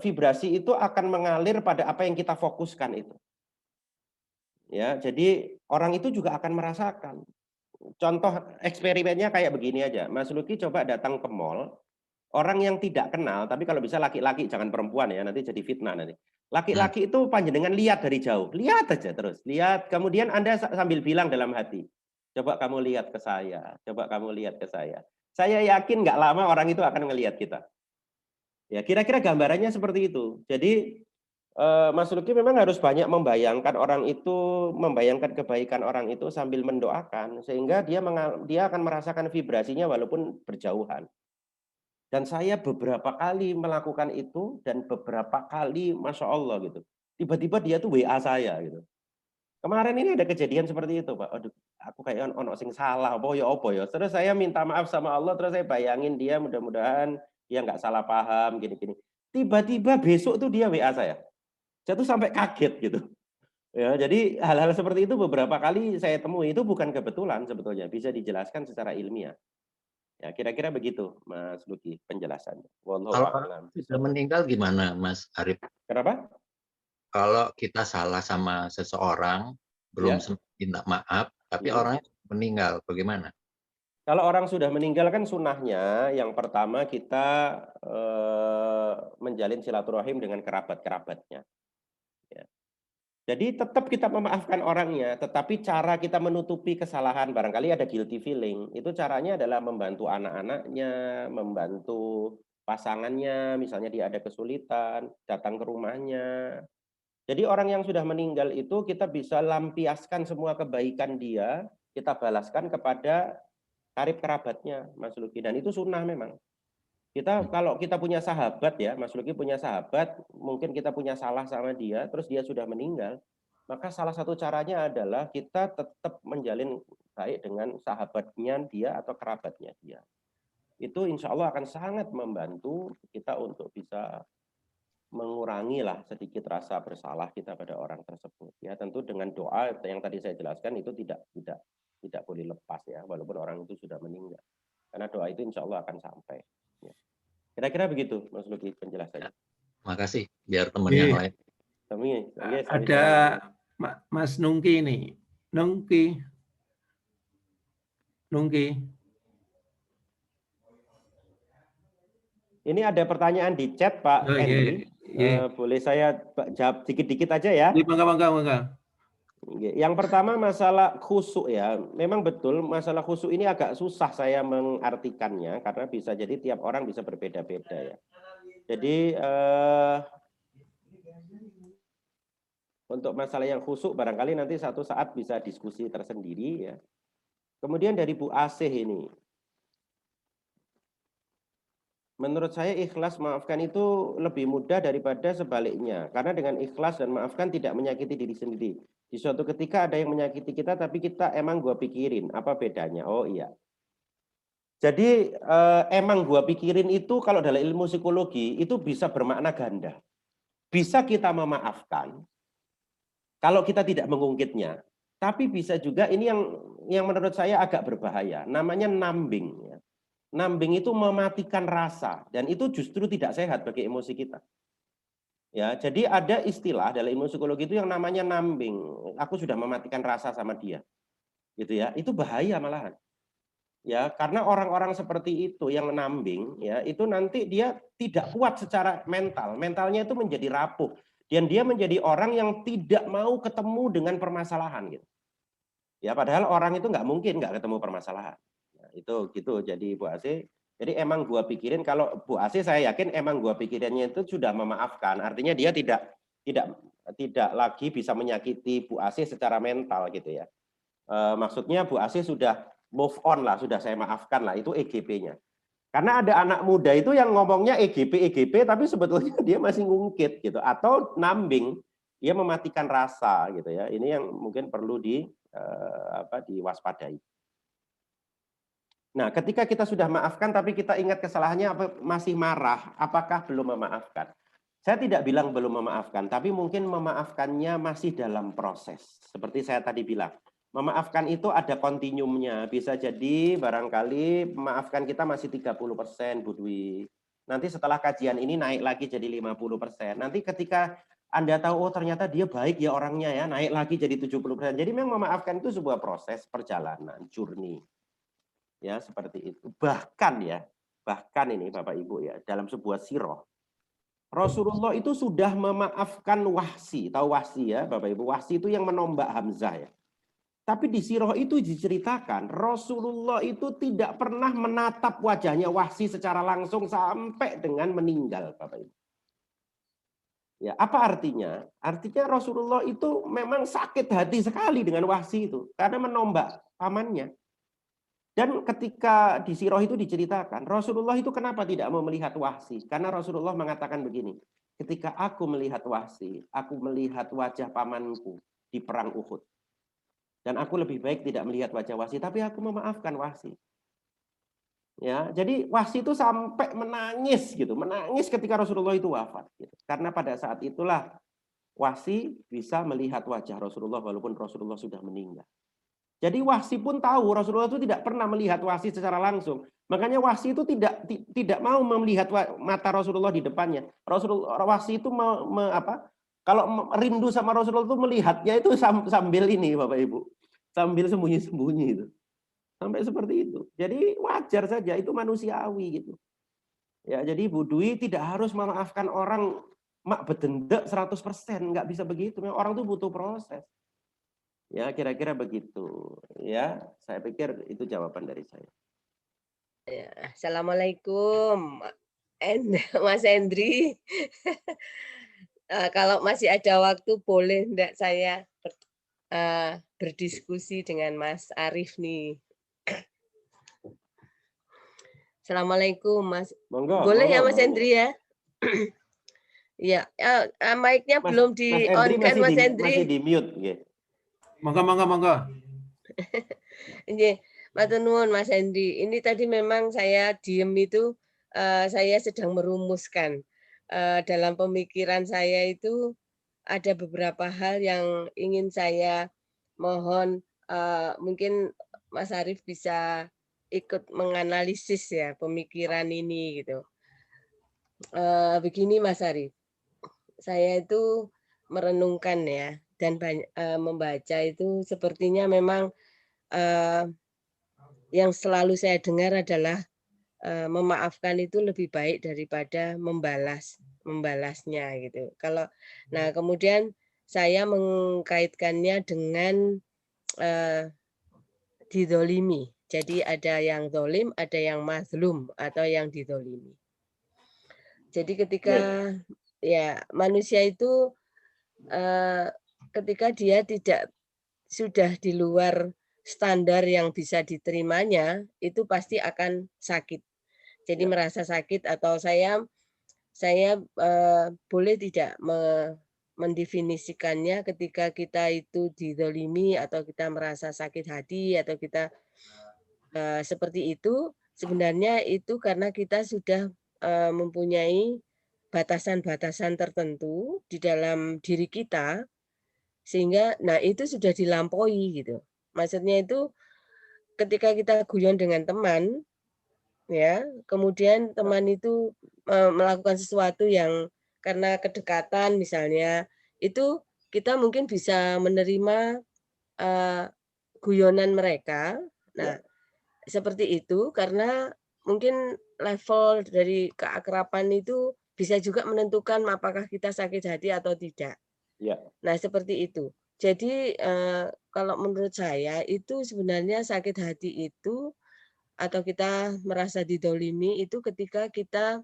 vibrasi itu akan mengalir pada apa yang kita fokuskan itu. Ya, jadi orang itu juga akan merasakan. Contoh eksperimennya kayak begini aja. Mas Luki coba datang ke mall, orang yang tidak kenal, tapi kalau bisa laki-laki jangan perempuan ya, nanti jadi fitnah nanti. Laki-laki itu panjenengan lihat dari jauh, lihat aja terus, lihat. Kemudian Anda sambil bilang dalam hati, coba kamu lihat ke saya, coba kamu lihat ke saya. Saya yakin nggak lama orang itu akan ngelihat kita. Ya kira-kira gambarannya seperti itu. Jadi Mas Luki memang harus banyak membayangkan orang itu, membayangkan kebaikan orang itu sambil mendoakan, sehingga dia akan merasakan vibrasinya walaupun berjauhan. Dan saya beberapa kali melakukan itu dan beberapa kali Masya Allah gitu. Tiba-tiba dia tuh WA saya gitu. Kemarin ini ada kejadian seperti itu, Pak. Aduh, aku kayak ono sing salah, apa ya. Terus saya minta maaf sama Allah, terus saya bayangin dia mudah-mudahan dia nggak salah paham gini-gini. Tiba-tiba besok tuh dia WA saya. Saya tuh sampai kaget gitu. Ya, jadi hal-hal seperti itu beberapa kali saya temui, itu bukan kebetulan sebetulnya, bisa dijelaskan secara ilmiah. Ya, kira-kira begitu, Mas Luki, penjelasannya. Kalau orang sudah meninggal gimana, Mas Arif? Kenapa? Kalau kita salah sama seseorang, belum sempat minta maaf, tapi orangnya meninggal, bagaimana? Kalau orang sudah meninggal kan sunnahnya, yang pertama kita menjalin silaturahim dengan kerabat-kerabatnya. Ya. Jadi tetap kita memaafkan orangnya, tetapi cara kita menutupi kesalahan, barangkali ada guilty feeling, itu caranya adalah membantu anak-anaknya, membantu pasangannya, misalnya dia ada kesulitan, datang ke rumahnya. Jadi orang yang sudah meninggal itu kita bisa lampiaskan semua kebaikan dia, kita balaskan kepada karib kerabatnya, Mas Luki. Dan itu sunnah memang. Kalau kita punya sahabat ya, Mas Luki punya sahabat, mungkin kita punya salah sama dia, terus dia sudah meninggal, maka salah satu caranya adalah kita tetap menjalin baik dengan sahabatnya dia atau kerabatnya dia. Itu insya Allah akan sangat membantu kita untuk bisa mengurangi lah sedikit rasa bersalah kita pada orang tersebut. Ya tentu dengan doa yang tadi saya jelaskan itu tidak boleh lepas ya, walaupun orang itu sudah meninggal. Karena doa itu insya Allah akan sampai. Kira-kira begitu, Mas Luki penjelasannya. Makasih, biar teman yang lain. Ada Mas Nungki ini. Nungki. Ini ada pertanyaan di chat, Pak Henry. Boleh saya jawab dikit-dikit aja ya? Mangga. Yang pertama masalah khusyuk ya. Memang betul masalah khusyuk ini agak susah saya mengartikannya karena bisa jadi tiap orang bisa berbeda-beda ya. Jadi untuk masalah yang khusyuk barangkali nanti satu saat bisa diskusi tersendiri ya. Kemudian dari Bu Asih ini. Menurut saya ikhlas maafkan itu lebih mudah daripada sebaliknya. Karena dengan ikhlas dan maafkan tidak menyakiti diri sendiri. Di suatu ketika ada yang menyakiti kita, tapi kita emang gua pikirin, apa bedanya? Oh iya. Jadi emang gua pikirin itu kalau dalam ilmu psikologi itu bisa bermakna ganda. Bisa kita memaafkan kalau kita tidak mengungkitnya, tapi bisa juga ini yang menurut saya agak berbahaya, namanya numbing. Ya. Numbing itu mematikan rasa dan itu justru tidak sehat bagi emosi kita. Ya, jadi ada istilah dalam ilmu psikologi itu yang namanya numbing. Aku sudah mematikan rasa sama dia, gitu ya. Itu bahaya malahan. Ya, karena orang-orang seperti itu yang numbing, ya, itu nanti dia tidak kuat secara mental. Mentalnya itu menjadi rapuh. Dan dia menjadi orang yang tidak mau ketemu dengan permasalahan. Gitu. Ya, padahal orang itu nggak mungkin nggak ketemu permasalahan. Nah, itu gitu. Jadi Bu Asih, jadi emang gua pikirin kalau Bu Asih saya yakin emang gua pikirannya itu sudah memaafkan. Artinya dia tidak lagi bisa menyakiti Bu Asih secara mental gitu ya. Maksudnya Bu Asih sudah move on lah, sudah saya maafkan lah, itu EGP-nya. Karena ada anak muda itu yang ngomongnya EGP, tapi sebetulnya dia masih ngungkit gitu, atau numbing, dia mematikan rasa gitu ya. Ini yang mungkin perlu diwaspadai. Nah, ketika kita sudah maafkan tapi kita ingat kesalahannya masih marah, apakah belum memaafkan? Saya tidak bilang belum memaafkan, tapi mungkin memaafkannya masih dalam proses. Seperti saya tadi bilang. Memaafkan itu ada kontinumnya. Bisa jadi barangkali memaafkan kita masih 30%, Bu Dwi. Nanti setelah kajian ini naik lagi jadi 50%. Nanti ketika Anda tahu, oh ternyata dia baik ya orangnya ya, naik lagi jadi 70%. Jadi memang memaafkan itu sebuah proses perjalanan, journey. Ya, seperti itu. Bahkan ini Bapak Ibu ya, dalam sebuah sirah, Rasulullah itu sudah memaafkan Wahsy. Tahu Wahsy ya, Bapak Ibu? Wahsy itu yang menombak Hamzah ya. Tapi di sirah itu diceritakan Rasulullah itu tidak pernah menatap wajahnya Wahsy secara langsung sampai dengan meninggal, Bapak Ibu. Ya, apa artinya? Artinya Rasulullah itu memang sakit hati sekali dengan Wahsy itu karena menombak pamannya. Dan ketika di sirah itu diceritakan, Rasulullah itu kenapa tidak mau melihat Wahsy? Karena Rasulullah mengatakan begini, ketika aku melihat Wahsy, aku melihat wajah pamanku di perang Uhud. Dan aku lebih baik tidak melihat wajah Wahsy, tapi aku memaafkan Wahsy. Ya, jadi Wahsy itu sampai menangis gitu, menangis ketika Rasulullah itu wafat. Gitu. Karena pada saat itulah Wahsy bisa melihat wajah Rasulullah walaupun Rasulullah sudah meninggal. Jadi Wahsy pun tahu Rasulullah itu tidak pernah melihat Wahsy secara langsung. Makanya Wahsy itu tidak mau melihat mata Rasulullah di depannya. Wahsy itu kalau rindu sama Rasulullah itu melihatnya itu sambil ini Bapak Ibu. Sambil sembunyi-sembunyi itu. Sampai seperti itu. Jadi wajar saja itu manusiawi gitu. Ya, jadi Bu Dwi tidak harus memaafkan orang mak bedendek 100%, nggak bisa begitu. Orang tuh butuh proses. Ya, kira-kira begitu. Ya, saya pikir itu jawaban dari saya. Ya, Assalamualaikum, Mas Hendri. Kalau masih ada waktu, boleh enggak saya berdiskusi dengan Mas Arief nih. Assalamualaikum, Mas. Monggo, boleh monggo, ya, Mas monggo. Hendri ya? Ya, mic-nya belum di-on kan, Mas Hendri? Masih di mute. Yeah. Monggo. Nggih, matur nuwun Mas Hendri. Ini tadi memang saya diem itu saya sedang merumuskan dalam pemikiran saya itu ada beberapa hal yang ingin saya mohon mungkin Mas Arief bisa ikut menganalisis ya pemikiran ini gitu. Begini Mas Arief, saya itu merenungkan ya dan membaca itu sepertinya memang yang selalu saya dengar adalah memaafkan itu lebih baik daripada membalasnya gitu. Nah kemudian saya mengkaitkannya dengan didolimi. Jadi ada yang dolim, ada yang mazlum atau yang didolimi. Jadi ketika ya manusia itu ketika dia tidak sudah di luar standar yang bisa diterimanya, itu pasti akan sakit. Jadi merasa sakit atau saya boleh tidak mendefinisikannya ketika kita itu dizalimi atau kita merasa sakit hati atau kita seperti itu, sebenarnya itu karena kita sudah mempunyai batasan-batasan tertentu di dalam diri kita, sehingga nah itu sudah dilampaui gitu. Maksudnya itu ketika kita guyon dengan teman, ya, kemudian teman itu melakukan sesuatu yang karena kedekatan misalnya, itu kita mungkin bisa menerima guyonan mereka. Nah, seperti itu karena mungkin level dari keakraban itu bisa juga menentukan apakah kita sakit hati atau tidak. Nah, seperti itu. Jadi kalau menurut saya itu sebenarnya sakit hati itu atau kita merasa didolimi itu ketika kita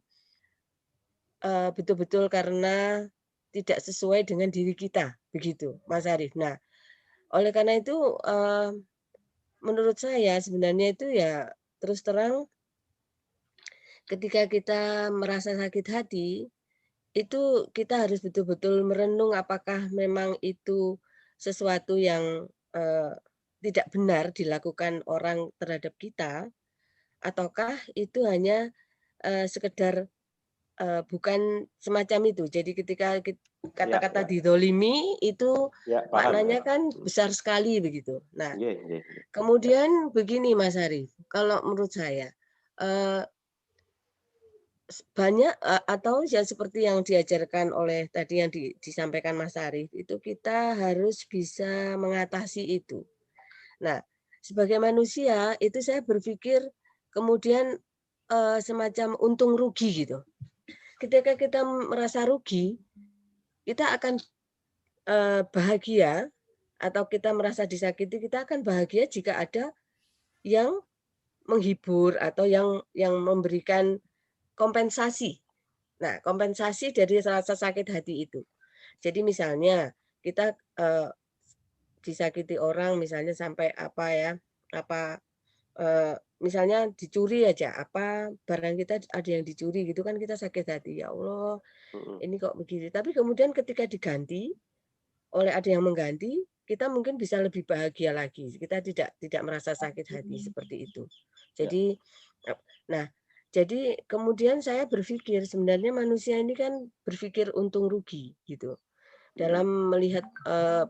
betul-betul karena tidak sesuai dengan diri kita, begitu, Mas Arief. Nah, oleh karena itu menurut saya sebenarnya itu ya terus terang ketika kita merasa sakit hati, itu kita harus betul-betul merenung apakah memang itu sesuatu yang tidak benar dilakukan orang terhadap kita, ataukah itu hanya sekedar bukan semacam itu. Jadi ketika kata-kata didolimi itu maknanya kan besar sekali begitu. Nah, kemudian begini Mas Arief, kalau menurut saya banyak atau ya seperti yang diajarkan oleh tadi yang disampaikan Mas Arief itu kita harus bisa mengatasi itu. Nah, sebagai manusia itu saya berpikir kemudian semacam untung rugi gitu. Ketika kita merasa rugi, kita akan bahagia atau kita merasa disakiti, kita akan bahagia jika ada yang menghibur atau yang memberikan kompensasi. Nah, kompensasi dari rasa sakit hati itu. Jadi misalnya kita disakiti orang misalnya sampai apa ya, misalnya dicuri aja, barang kita ada yang dicuri gitu kan kita sakit hati, ya Allah ini kok begini. Tapi kemudian ketika diganti oleh ada yang mengganti, kita mungkin bisa lebih bahagia lagi. Kita tidak merasa sakit hati seperti itu. Jadi, nah, jadi kemudian saya berpikir sebenarnya manusia ini kan berpikir untung rugi gitu dalam melihat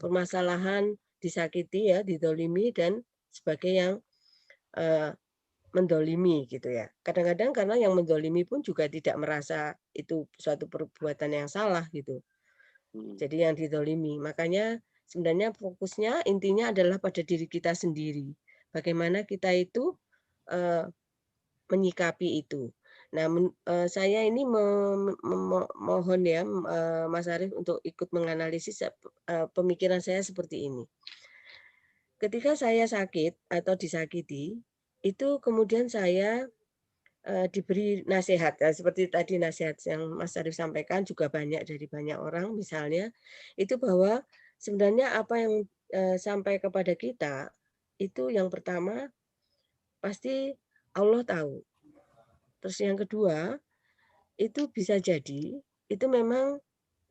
permasalahan disakiti ya, didolimi dan sebagai yang mendolimi gitu ya. Kadang-kadang karena yang mendolimi pun juga tidak merasa itu suatu perbuatan yang salah gitu. Jadi yang didolimi. Makanya sebenarnya fokusnya intinya adalah pada diri kita sendiri. Bagaimana kita itu menyikapi itu. Nah, saya ini mohon ya Mas Arief untuk ikut menganalisis pemikiran saya seperti ini. Ketika saya sakit atau disakiti, itu kemudian saya diberi nasihat seperti tadi nasihat yang Mas Arief sampaikan juga banyak dari banyak orang misalnya itu bahwa sebenarnya apa yang sampai kepada kita itu yang pertama pasti Allah tahu. Terus yang kedua itu bisa jadi itu memang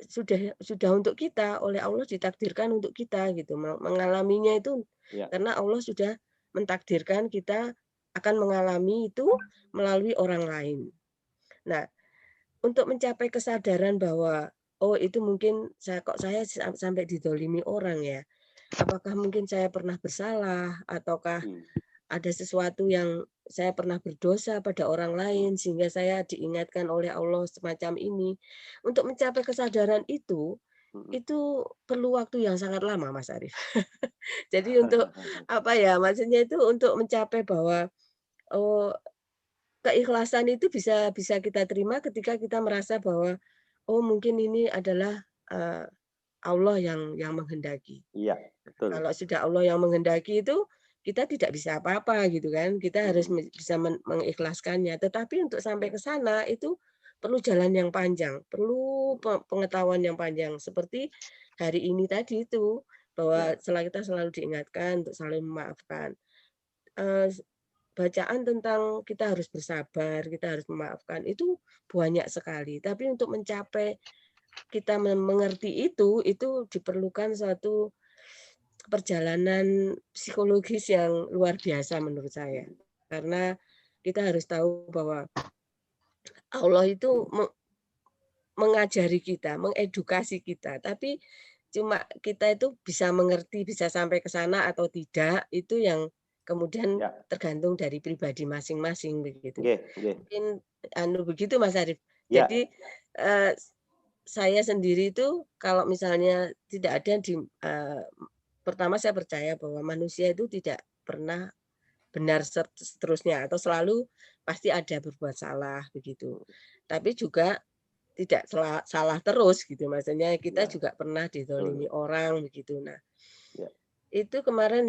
sudah untuk kita oleh Allah ditakdirkan untuk kita gitu mengalaminya itu karena Allah sudah mentakdirkan kita akan mengalami itu melalui orang lain. Nah, untuk mencapai kesadaran bahwa oh itu mungkin saya sampai didolimi orang ya. Apakah mungkin saya pernah bersalah ataukah ada sesuatu yang saya pernah berdosa pada orang lain sehingga saya diingatkan oleh Allah semacam ini. Untuk mencapai kesadaran itu perlu waktu yang sangat lama, Mas Arief. Jadi untuk apa ya? Maksudnya itu untuk mencapai bahwa oh keikhlasan itu bisa kita terima ketika kita merasa bahwa oh mungkin ini adalah Allah yang menghendaki. Iya, betul. Kalau sudah Allah yang menghendaki itu kita tidak bisa apa-apa gitu kan. Kita harus bisa mengikhlaskannya. Tetapi untuk sampai ke sana itu perlu jalan yang panjang, perlu pengetahuan yang panjang. Seperti hari ini tadi itu bahwa kita selalu diingatkan untuk saling memaafkan. Bacaan tentang kita harus bersabar, kita harus memaafkan itu banyak sekali. Tapi untuk mencapai kita mengerti itu diperlukan suatu perjalanan psikologis yang luar biasa menurut saya. Karena kita harus tahu bahwa Allah itu mengajari kita, mengedukasi kita, tapi cuma kita itu bisa mengerti, bisa sampai ke sana atau tidak, itu yang kemudian tergantung dari pribadi masing-masing begitu. Mungkin begitu Mas Arief. Jadi saya sendiri itu kalau misalnya tidak ada di pertama saya percaya bahwa manusia itu tidak pernah benar seterusnya atau selalu pasti ada berbuat salah begitu. Tapi juga tidak salah terus gitu, maksudnya kita juga pernah dizalimi orang begitu. Nah, itu kemarin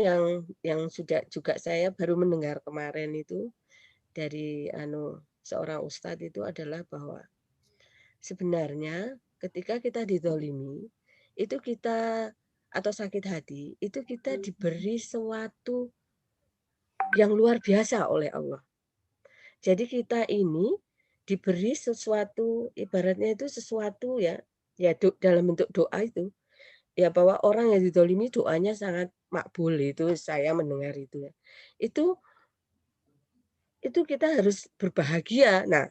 yang sudah juga saya baru mendengar kemarin itu dari seorang ustadz itu adalah bahwa sebenarnya ketika kita dizalimi itu kita atau sakit hati itu kita diberi sesuatu yang luar biasa oleh Allah. Jadi kita ini diberi sesuatu, ibaratnya itu sesuatu ya dalam bentuk doa itu, ya bahwa orang yang dizalimi doanya sangat makbul, itu saya mendengar itu ya. Itu kita harus berbahagia. Nah,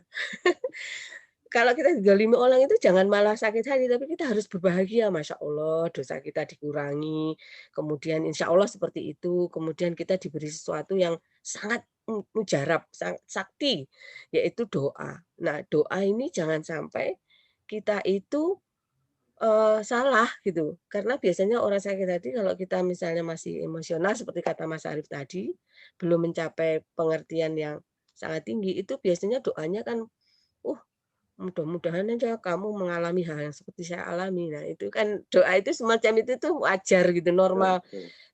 kalau kita dizalimi orang itu jangan malah sakit hati, tapi kita harus berbahagia. Masya Allah, dosa kita dikurangi. Kemudian insya Allah seperti itu. Kemudian kita diberi sesuatu yang sangat mujarab, sangat sakti, yaitu doa. Nah, doa ini jangan sampai kita itu salah gitu. Karena biasanya orang sakit hati kalau kita misalnya masih emosional, seperti kata Mas Arief tadi, belum mencapai pengertian yang sangat tinggi, itu biasanya doanya kan, mudah-mudahan aja kamu mengalami hal yang seperti saya alami. Nah, itu kan doa itu semacam itu tuh wajar gitu, normal.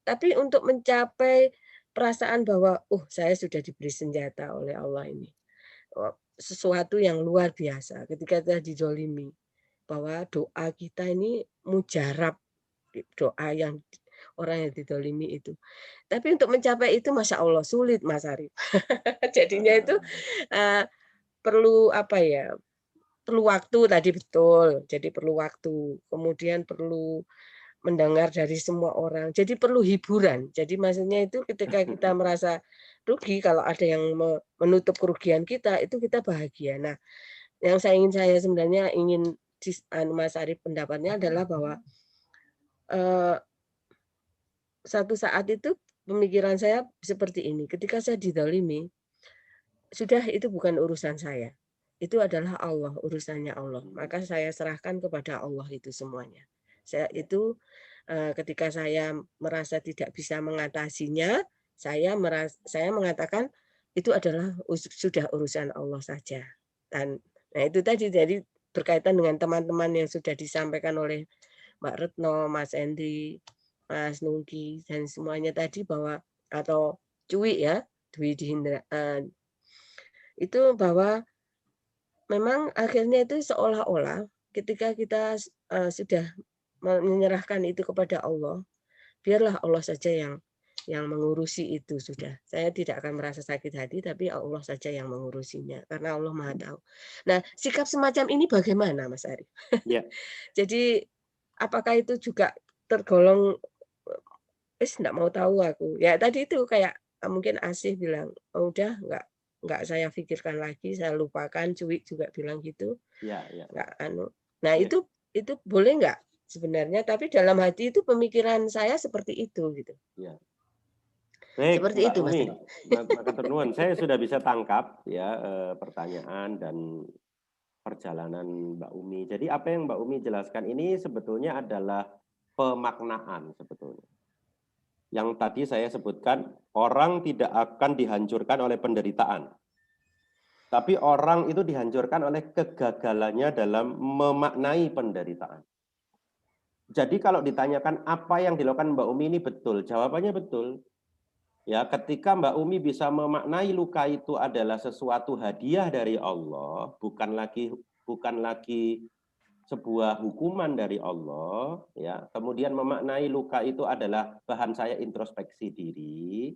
Tapi untuk mencapai perasaan bahwa saya sudah diberi senjata oleh Allah ini. Sesuatu yang luar biasa ketika kita dizalimi. Bahwa doa kita ini mujarab, doa yang orang yang dizalimi itu. Tapi untuk mencapai itu Masya Allah sulit Mas Arief. Jadinya itu perlu perlu waktu tadi betul. Jadi perlu waktu. Kemudian perlu mendengar dari semua orang. Jadi perlu hiburan. Jadi maksudnya itu ketika kita merasa rugi, kalau ada yang menutup kerugian kita, itu kita bahagia. Nah, yang saya sebenarnya ingin Mas Arief pendapatnya adalah bahwa satu saat itu pemikiran saya seperti ini. Ketika saya dizalimi, sudah itu bukan urusan saya. Itu adalah Allah, urusannya Allah. Maka saya serahkan kepada Allah itu semuanya. Saya itu ketika saya merasa tidak bisa mengatasinya, saya mengatakan itu adalah sudah urusan Allah saja. Dan nah itu tadi jadi berkaitan dengan teman-teman yang sudah disampaikan oleh Mbak Retno, Mas Endri, Mas Nungki dan semuanya tadi bahwa atau Cui ya, Dwi Dihindra itu bahwa memang akhirnya itu seolah-olah ketika kita sudah menyerahkan itu kepada Allah, biarlah Allah saja yang mengurusi itu sudah. Saya tidak akan merasa sakit hati, tapi Allah saja yang mengurusinya, karena Allah Maha tahu. Nah, sikap semacam ini bagaimana, Mas Arief? Ya. Jadi, apakah itu juga tergolong, nggak mau tahu aku. Ya tadi itu kayak mungkin Asih bilang, udah nggak saya pikirkan lagi, saya lupakan. Cui juga bilang gitu. Ya. Nggak Nah ya. Itu boleh nggak sebenarnya? Tapi dalam hati itu pemikiran saya seperti itu gitu. Ya. Baik, seperti Mbak itu Mas. Umi. Saya sudah bisa tangkap ya pertanyaan dan perjalanan Mbak Umi. Jadi apa yang Mbak Umi jelaskan ini sebetulnya adalah pemaknaan sebetulnya. Yang tadi saya sebutkan, orang tidak akan dihancurkan oleh penderitaan. Tapi orang itu dihancurkan oleh kegagalannya dalam memaknai penderitaan. Jadi kalau ditanyakan apa yang dilakukan Mbak Umi ini betul, jawabannya betul. Ya, ketika Mbak Umi bisa memaknai luka itu adalah sesuatu hadiah dari Allah, bukan lagi sebuah hukuman dari Allah, ya. Kemudian memaknai luka itu adalah bahan saya introspeksi diri,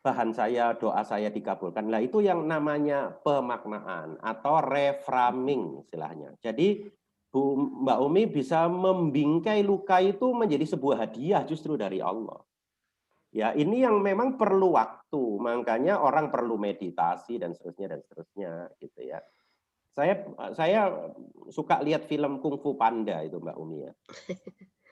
bahan saya doa saya dikabulkan. Nah, itu yang namanya pemaknaan atau reframing istilahnya. Jadi Mbak Umi bisa membingkai luka itu menjadi sebuah hadiah justru dari Allah. Ya, ini yang memang perlu waktu, makanya orang perlu meditasi dan seterusnya gitu ya. Saya suka lihat film Kung Fu Panda itu Mbak Umi ya.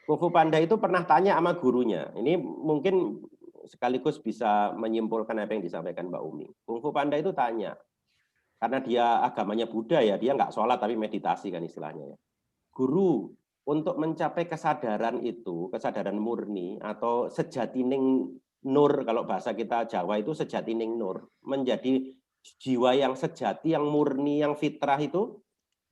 Kung Fu Panda itu pernah tanya sama gurunya. Ini mungkin sekaligus bisa menyimpulkan apa yang disampaikan Mbak Umi. Kung Fu Panda itu tanya, karena dia agamanya Buddha ya, dia nggak sholat tapi meditasi kan istilahnya ya. Guru, untuk mencapai kesadaran itu, kesadaran murni atau sejatining nur, kalau bahasa kita Jawa itu sejatining nur, menjadi jiwa yang sejati, yang murni, yang fitrah itu,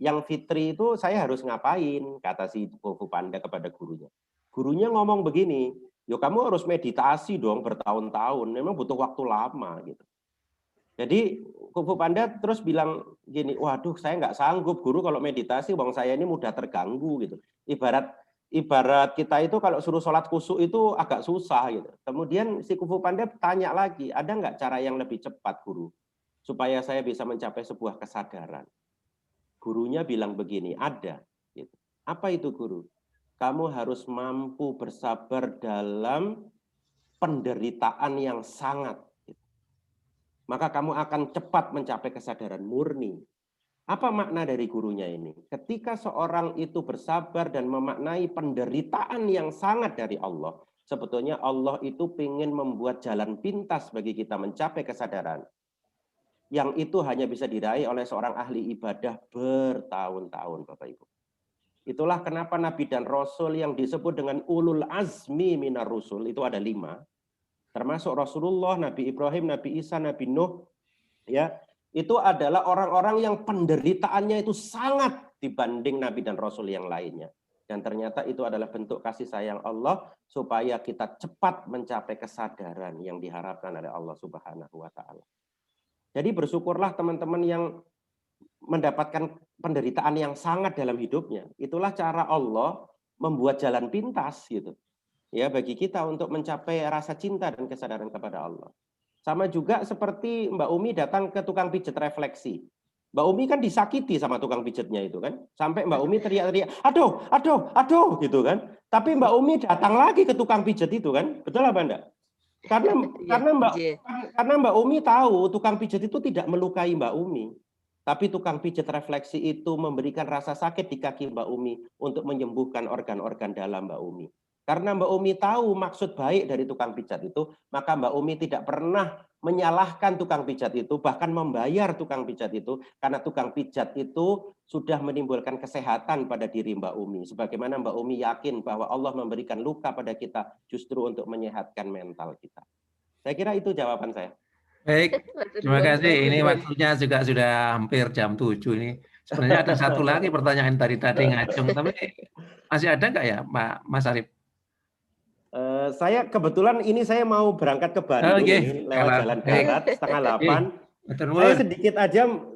yang fitri itu saya harus ngapain, kata si Kung Fu Panda kepada gurunya. Gurunya ngomong begini, yo kamu harus meditasi dong bertahun-tahun, memang butuh waktu lama gitu. Jadi Kung Fu Panda terus bilang gini, waduh saya nggak sanggup guru kalau meditasi, bang saya ini mudah terganggu gitu. Ibarat kita itu kalau suruh sholat khusyuk itu agak susah gitu. Kemudian si Kung Fu Panda tanya lagi, ada nggak cara yang lebih cepat guru supaya saya bisa mencapai sebuah kesadaran? Gurunya bilang begini, ada. Gitu. Apa itu guru? Kamu harus mampu bersabar dalam penderitaan yang sangat. Maka kamu akan cepat mencapai kesadaran murni. Apa makna dari gurunya ini? Ketika seorang itu bersabar dan memaknai penderitaan yang sangat dari Allah, sebetulnya Allah itu ingin membuat jalan pintas bagi kita mencapai kesadaran. Yang itu hanya bisa diraih oleh seorang ahli ibadah bertahun-tahun, Bapak Ibu. Itulah kenapa Nabi dan Rasul yang disebut dengan ulul azmi minar rusul, itu ada 5. Termasuk Rasulullah, Nabi Ibrahim, Nabi Isa, Nabi Nuh, ya, itu adalah orang-orang yang penderitaannya itu sangat dibanding Nabi dan Rasul yang lainnya. Dan ternyata itu adalah bentuk kasih sayang Allah supaya kita cepat mencapai kesadaran yang diharapkan oleh Allah Subhanahu wa Ta'ala. Jadi bersyukurlah teman-teman yang mendapatkan penderitaan yang sangat dalam hidupnya. Itulah cara Allah membuat jalan pintas gitu. Ya, bagi kita untuk mencapai rasa cinta dan kesadaran kepada Allah. Sama juga seperti Mbak Umi datang ke tukang pijet refleksi. Mbak Umi kan disakiti sama tukang pijetnya itu kan. Sampai Mbak Umi teriak-teriak, aduh, gitu kan. Tapi Mbak Umi datang lagi ke tukang pijet itu kan. Betul apa enggak? Karena Mbak Umi tahu tukang pijet itu tidak melukai Mbak Umi. Tapi tukang pijet refleksi itu memberikan rasa sakit di kaki Mbak Umi untuk menyembuhkan organ-organ dalam Mbak Umi. Karena Mbak Umi tahu maksud baik dari tukang pijat itu, maka Mbak Umi tidak pernah menyalahkan tukang pijat itu, bahkan membayar tukang pijat itu, karena tukang pijat itu sudah menimbulkan kesehatan pada diri Mbak Umi. Sebagaimana Mbak Umi yakin bahwa Allah memberikan luka pada kita justru untuk menyehatkan mental kita. Saya kira itu jawaban saya. Baik, terima kasih. Ini waktunya juga sudah hampir jam 7 ini. Sebenarnya ada satu lagi pertanyaan tadi ngacung, tapi masih ada nggak ya, Mas Arif? Saya kebetulan ini saya mau berangkat ke Bandung ini, lewat jalan darat 7:30. Saya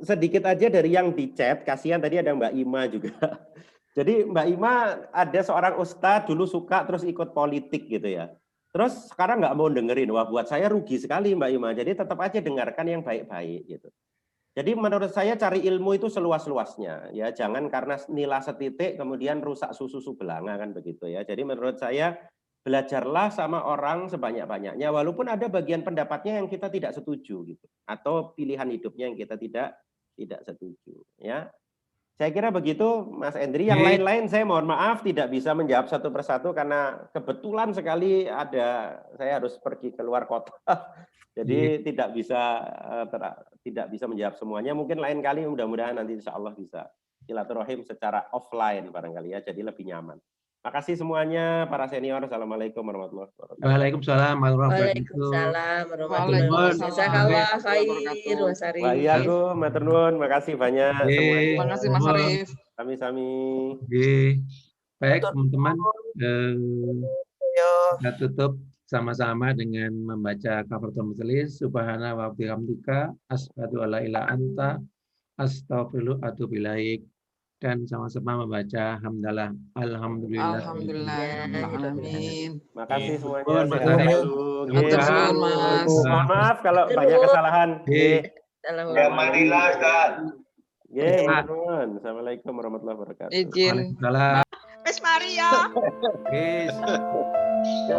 sedikit aja dari yang di chat, kasihan tadi ada Mbak Ima juga. Jadi Mbak Ima ada seorang ustadz dulu suka terus ikut politik gitu ya. Terus sekarang nggak mau dengerin, wah buat saya rugi sekali Mbak Ima. Jadi tetap aja dengarkan yang baik-baik gitu. Jadi menurut saya cari ilmu itu seluas-luasnya ya, jangan karena nilai setitik kemudian rusak susu belanga kan begitu ya. Jadi menurut saya belajarlah sama orang sebanyak-banyaknya, walaupun ada bagian pendapatnya yang kita tidak setuju gitu, atau pilihan hidupnya yang kita tidak setuju. Ya, saya kira begitu, Mas Endri. Yang lain-lain saya mohon maaf tidak bisa menjawab satu persatu karena kebetulan sekali saya harus pergi keluar kota, jadi tidak bisa menjawab semuanya. Mungkin lain kali, mudah-mudahan nanti Insya Allah bisa silaturahim secara offline barangkali ya, jadi lebih nyaman. Makasih semuanya para senior. Assalamualaikum warahmatullahi wabarakatuh. Waalaikumsalam warahmatullahi wabarakatuh. Waalaikumsalam. Matur nuwun, makasih banyak semuanya. Terima kasih Mas Arif. Sami-sami. Baik teman-teman, kita tutup sama-sama dengan membaca kafaratul majelis. Subhana wa bihamdika asyhadu alla ilaha anta astaghfiruka wa atubu ilaik. Dan sama-sama membaca hamdalah alhamdulillah. Amin. Makasih semuanya. Mohon maaf kalau banyak kesalahan. Alhamdulillah, Ustaz. Assalamualaikum warahmatullahi wabarakatuh. Izin. Waalaikumsalam. Miss Maria. Yes. Ya.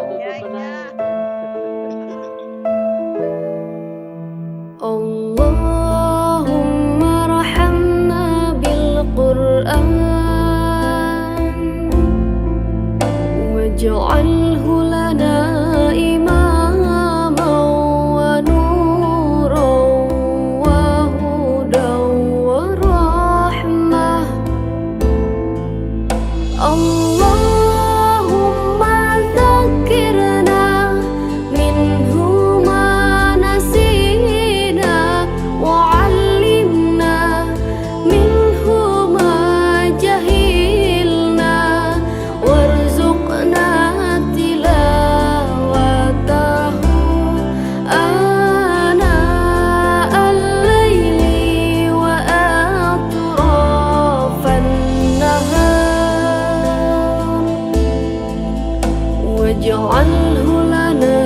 واجعله لنا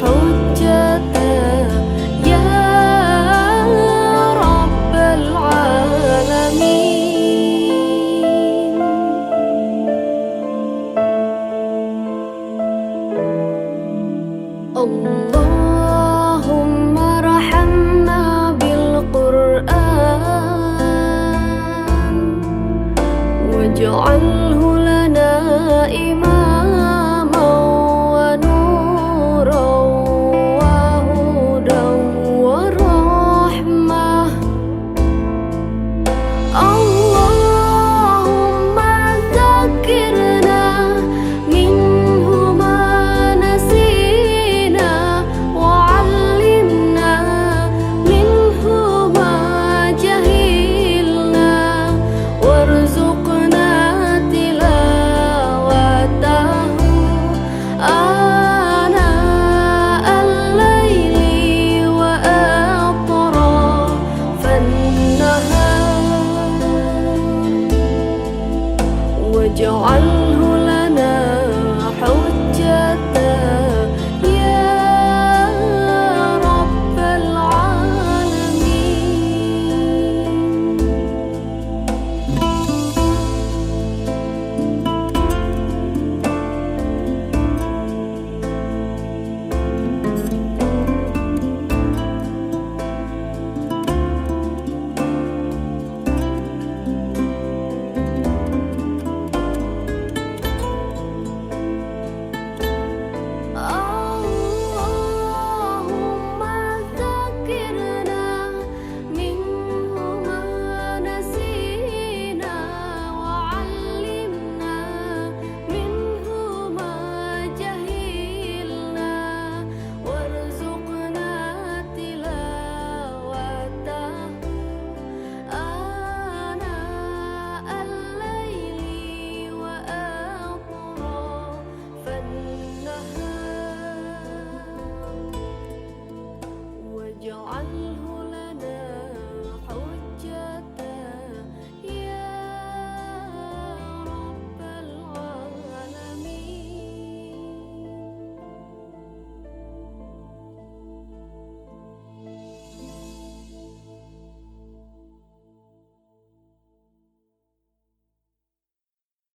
حجة يا رب العالمين. اللهم ارحمنا بالقرآن واجعله لنا إماما